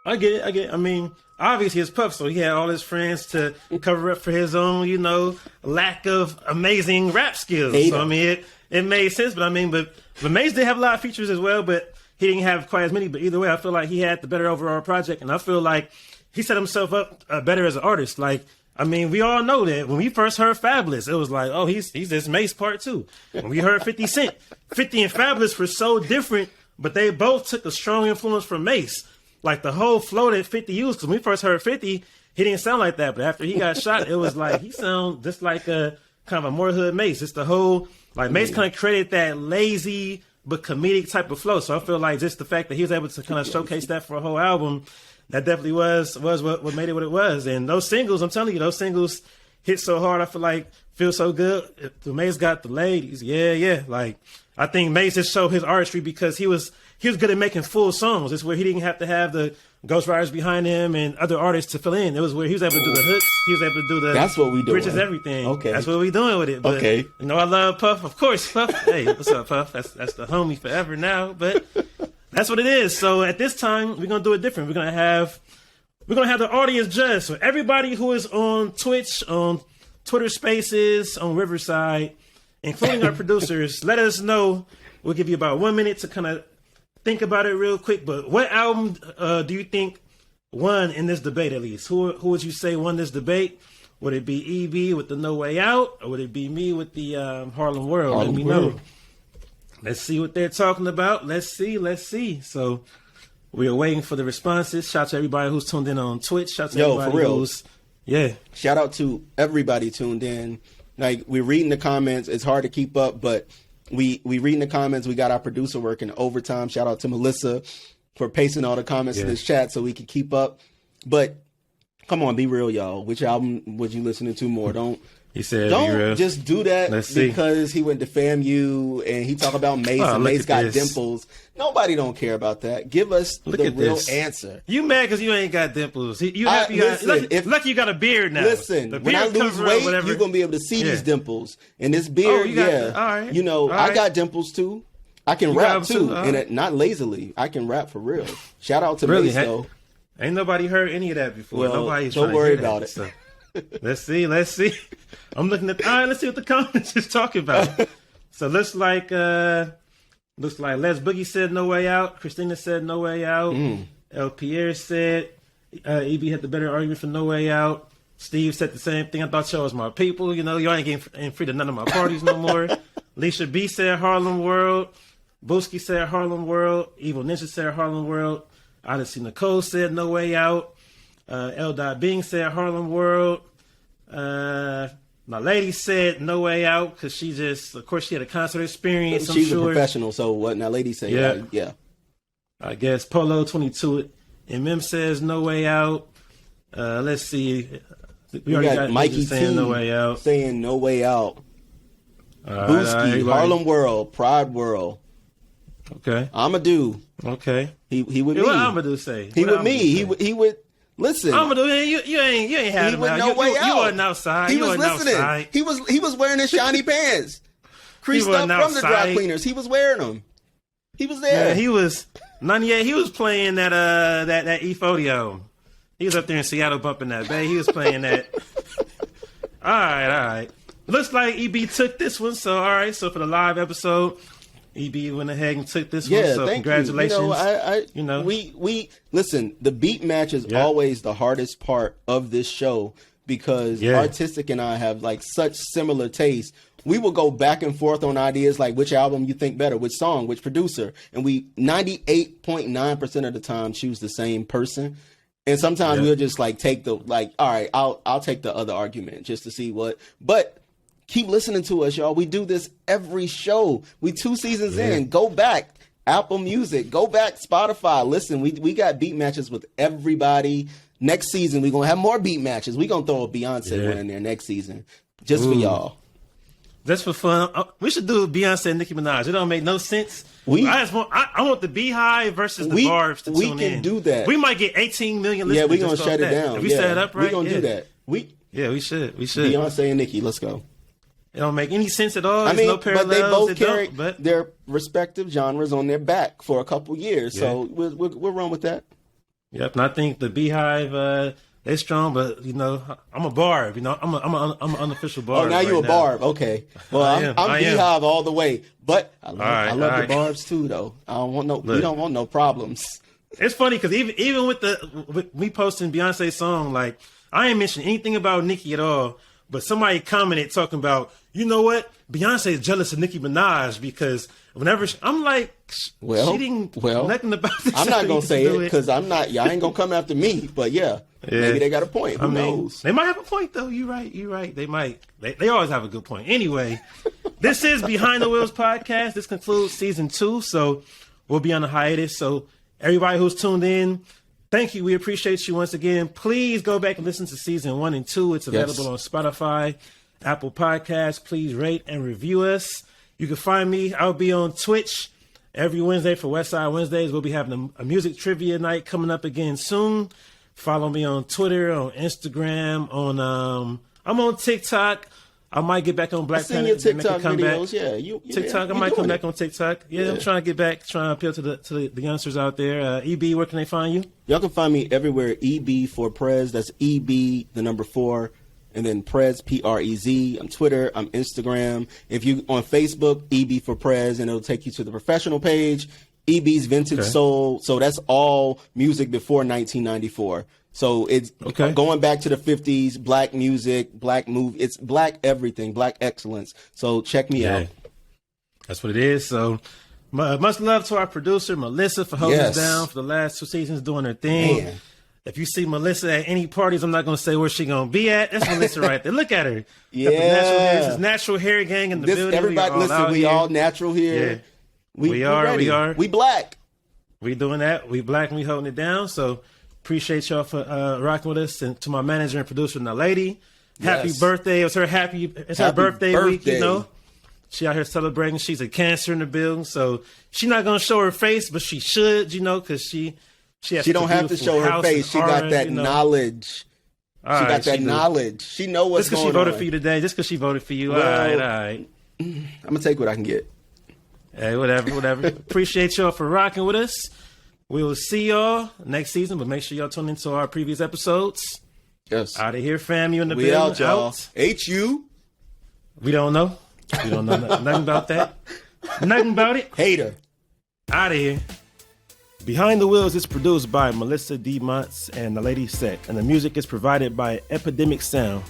I get it. I mean, obviously it's Puff, so he had all his friends to cover up for his own, lack of amazing rap skills. So, I mean, it made sense, but Mace did have a lot of features as well, but he didn't have quite as many. But either way, I feel like he had the better overall project, and I feel like he set himself up better as an artist. Like, I mean, we all know that when we first heard Fabulous, it was like, oh, he's this Mace part 2. When we heard 50 Cent, 50 and Fabulous were so different, but they both took a strong influence from Mace. Like the whole flow that 50 used, because when we first heard 50, he didn't sound like that. But after he got shot, it was like he sounded just like a kind of a more hood Mace. It's the whole, like Mace kind of created that lazy but comedic type of flow. So I feel like just the fact that he was able to kind of showcase that for a whole album, that definitely was what made it what it was. And those singles, I'm telling you, those singles hit so hard. I feel like feel so good. The Mace got the ladies. Yeah. Like I think Mace just showed his artistry because he was good at making full songs. It's where he didn't have to have the ghostwriters behind him and other artists to fill in. It was where he was able to do the hooks. He was able to do the That's what we doing. Bridges, everything. Okay. That's what we doing with it. But, okay. I love Puff. Of course, Puff. Hey, what's up, Puff? That's the homie forever now. But that's what it is. So at this time, we're going to do it different. We're going to have the audience judge. So everybody who is on Twitch, on Twitter Spaces, on Riverside, including our producers, let us know. We'll give you about 1 minute to kind of think about it real quick. But what album do you think won in this debate, at least? Who would you say won this debate? Would it be EB with the No Way Out, or would it be me with the Harlem World? Let me know. Let's see what they're talking about. Let's see. So We are waiting for the responses. Shout out to everybody who's tuned in on Twitch. Shout out to everybody for real. who's... Yeah. Shout out to everybody tuned in. Like, we're reading the comments. It's hard to keep up, but we reading the comments. We got our producer working overtime. Shout out to Melisa for pasting all the comments in this chat so we can keep up. But come on, be real, y'all. Which album was you listening to more? He said, don't just do that because he went to FAMU and he talked about Mace and Mace got dimples. Nobody don't care about that. Give us the real answer. You mad because you ain't got dimples. Lucky you got a beard now. Listen, when I lose weight, you're going to be able to see these dimples. And this beard, all right. You know, I got dimples too. I can rap too. And not lazily. I can rap for real. Shout out to Mace, though. Ain't nobody heard any of that before. Well, Nobody's don't worry about it. So. Let's see. I'm looking at. All right, let's see what the comments is talking about. So looks like Les Boogie said no way out. Christina said no way out. El Pierre said EB had the better argument for no way out. Steve said the same thing. I thought y'all was my people. You know, y'all ain't free to none of my parties no more. Alicia B said Harlem World. Booski said Harlem World. Evil Ninja said Harlem World. Odyssey Nicole said no way out. L. Bing said Harlem World. Naledi said no way out because she of course, she had a concert experience. She's a professional, so what Naledi said, yeah. I guess Polo 22 MM says no way out. Let's see. We already got Mikey saying no way out. Saying no way out. Booski, Harlem World, Pride World. Okay. Amadou. Okay. He would me. What Amadou say? He would me. He would. Listen, Amadou, you ain't had him out. You wasn't outside. He was listening. Outside. He was wearing his shiny pants, creased up from the dry cleaners. He was wearing them. He was there. Yeah, he was 98. He was playing that E40. He was up there in Seattle bumping that bay. He was playing that. All right. Looks like EB took this one. So all right. So for the live episode, EB went ahead and took this one. So congratulations. You know, we listen. The beat match is always the hardest part of this show because R-Tistic and I have like such similar tastes. We will go back and forth on ideas like which album you think better, which song, which producer, and we 98.9% of the time choose the same person. And sometimes we'll just like take all right, I'll take the other argument just to see what, but. Keep listening to us, y'all. We do this every show. We 2 seasons in. Go back. Apple Music. Go back. Spotify. Listen, we got beat matches with everybody. Next season, we're going to have more beat matches. We're going to throw a Beyonce one in there next season. Just for y'all. Just for fun. We should do Beyonce and Nicki Minaj. It don't make no sense. I want the Beehive versus the Barbs to tune in. We can do that. We might get 18 million listeners. Yeah, we're going to shut it down. If we set it up right, we're going to do that. We should. Beyonce and Nicki, let's go. It don't make any sense at all. There's no parallels. But they both carry their respective genres on their back for a couple years. So we'll run with that. Yep, and I think the Beehive, they strong, but you know, I'm a Barb. You know, I'm an unofficial Barb. Oh, now you're a Barb. Okay. Well, I'm Beehive all the way. But I love the Barbs too, though. I don't want no. We don't want no problems. It's funny because even with me posting Beyonce's song, like I ain't mentioned anything about Nicki at all. But somebody commented talking about, you know what? Beyonce is jealous of Nicki Minaj because whenever I'm like, she didn't nothing about this. I'm not gonna say it because I'm not. Y'all ain't gonna come after me. But maybe they got a point. Who knows? They might have a point though. You're right. They might. They always have a good point. Anyway, this is Behind the Wheels podcast. This concludes season 2. So we'll be on a hiatus. So everybody who's tuned in. Thank you. We appreciate you once again. Please go back and listen to season 1 and 2. It's available on Spotify, Apple Podcasts. Please rate and review us. You can find me. I'll be on Twitch every Wednesday for Westside Wednesdays. We'll be having a music trivia night coming up again soon. Follow me on Twitter, on Instagram, I'm on TikTok. I might get back on Black Planet. I've seen your TikTok videos. Yeah, TikTok. I might come back on TikTok. Yeah, I'm trying to get back, trying to appeal to the youngsters out there. EB, where can they find you? Y'all can find me everywhere. EB for Prez. That's EB, the number 4, and then Prez, Prez. On Twitter, I'm Instagram. If you on Facebook, EB for Prez, and it'll take you to the professional page. EB's Vintage Soul. So that's all music before 1994. So it's going back to the 50s, black music, black movie. It's black everything, black excellence. So check me out. That's what it is. So Much love to our producer, Melisa, for holding us down for the last 2 seasons, doing her thing. Man. If you see Melisa at any parties, I'm not going to say where she going to be at. That's Melisa right there. Look at her. Yeah. This is natural hair gang in the building. Everybody, we all natural here. Yeah. We are. We black. We doing that. We black and we holding it down. So appreciate y'all for rocking with us. And to my manager and producer, Naledi, happy birthday. It's her birthday week, you know. She out here celebrating. She's a Cancer in the building. So she's not going to show her face, but she should, you know, because she don't have to show her face. She got that knowledge. She got that knowledge. She know what's going on. Just because she voted for you today. Just because she voted for you. Well, all right. I'm going to take what I can get. Hey, whatever. Appreciate y'all for rocking with us. We will see y'all next season, but make sure y'all tune into our previous episodes. Yes. Out of here, fam. You in the building. We out, y'all. HU. We don't know. We don't know nothing about that. Nothing about it. Hater. Out of here. Behind the Wheels is produced by Melisa D. Monts and Naledi Seck, and the music is provided by Epidemic Sound.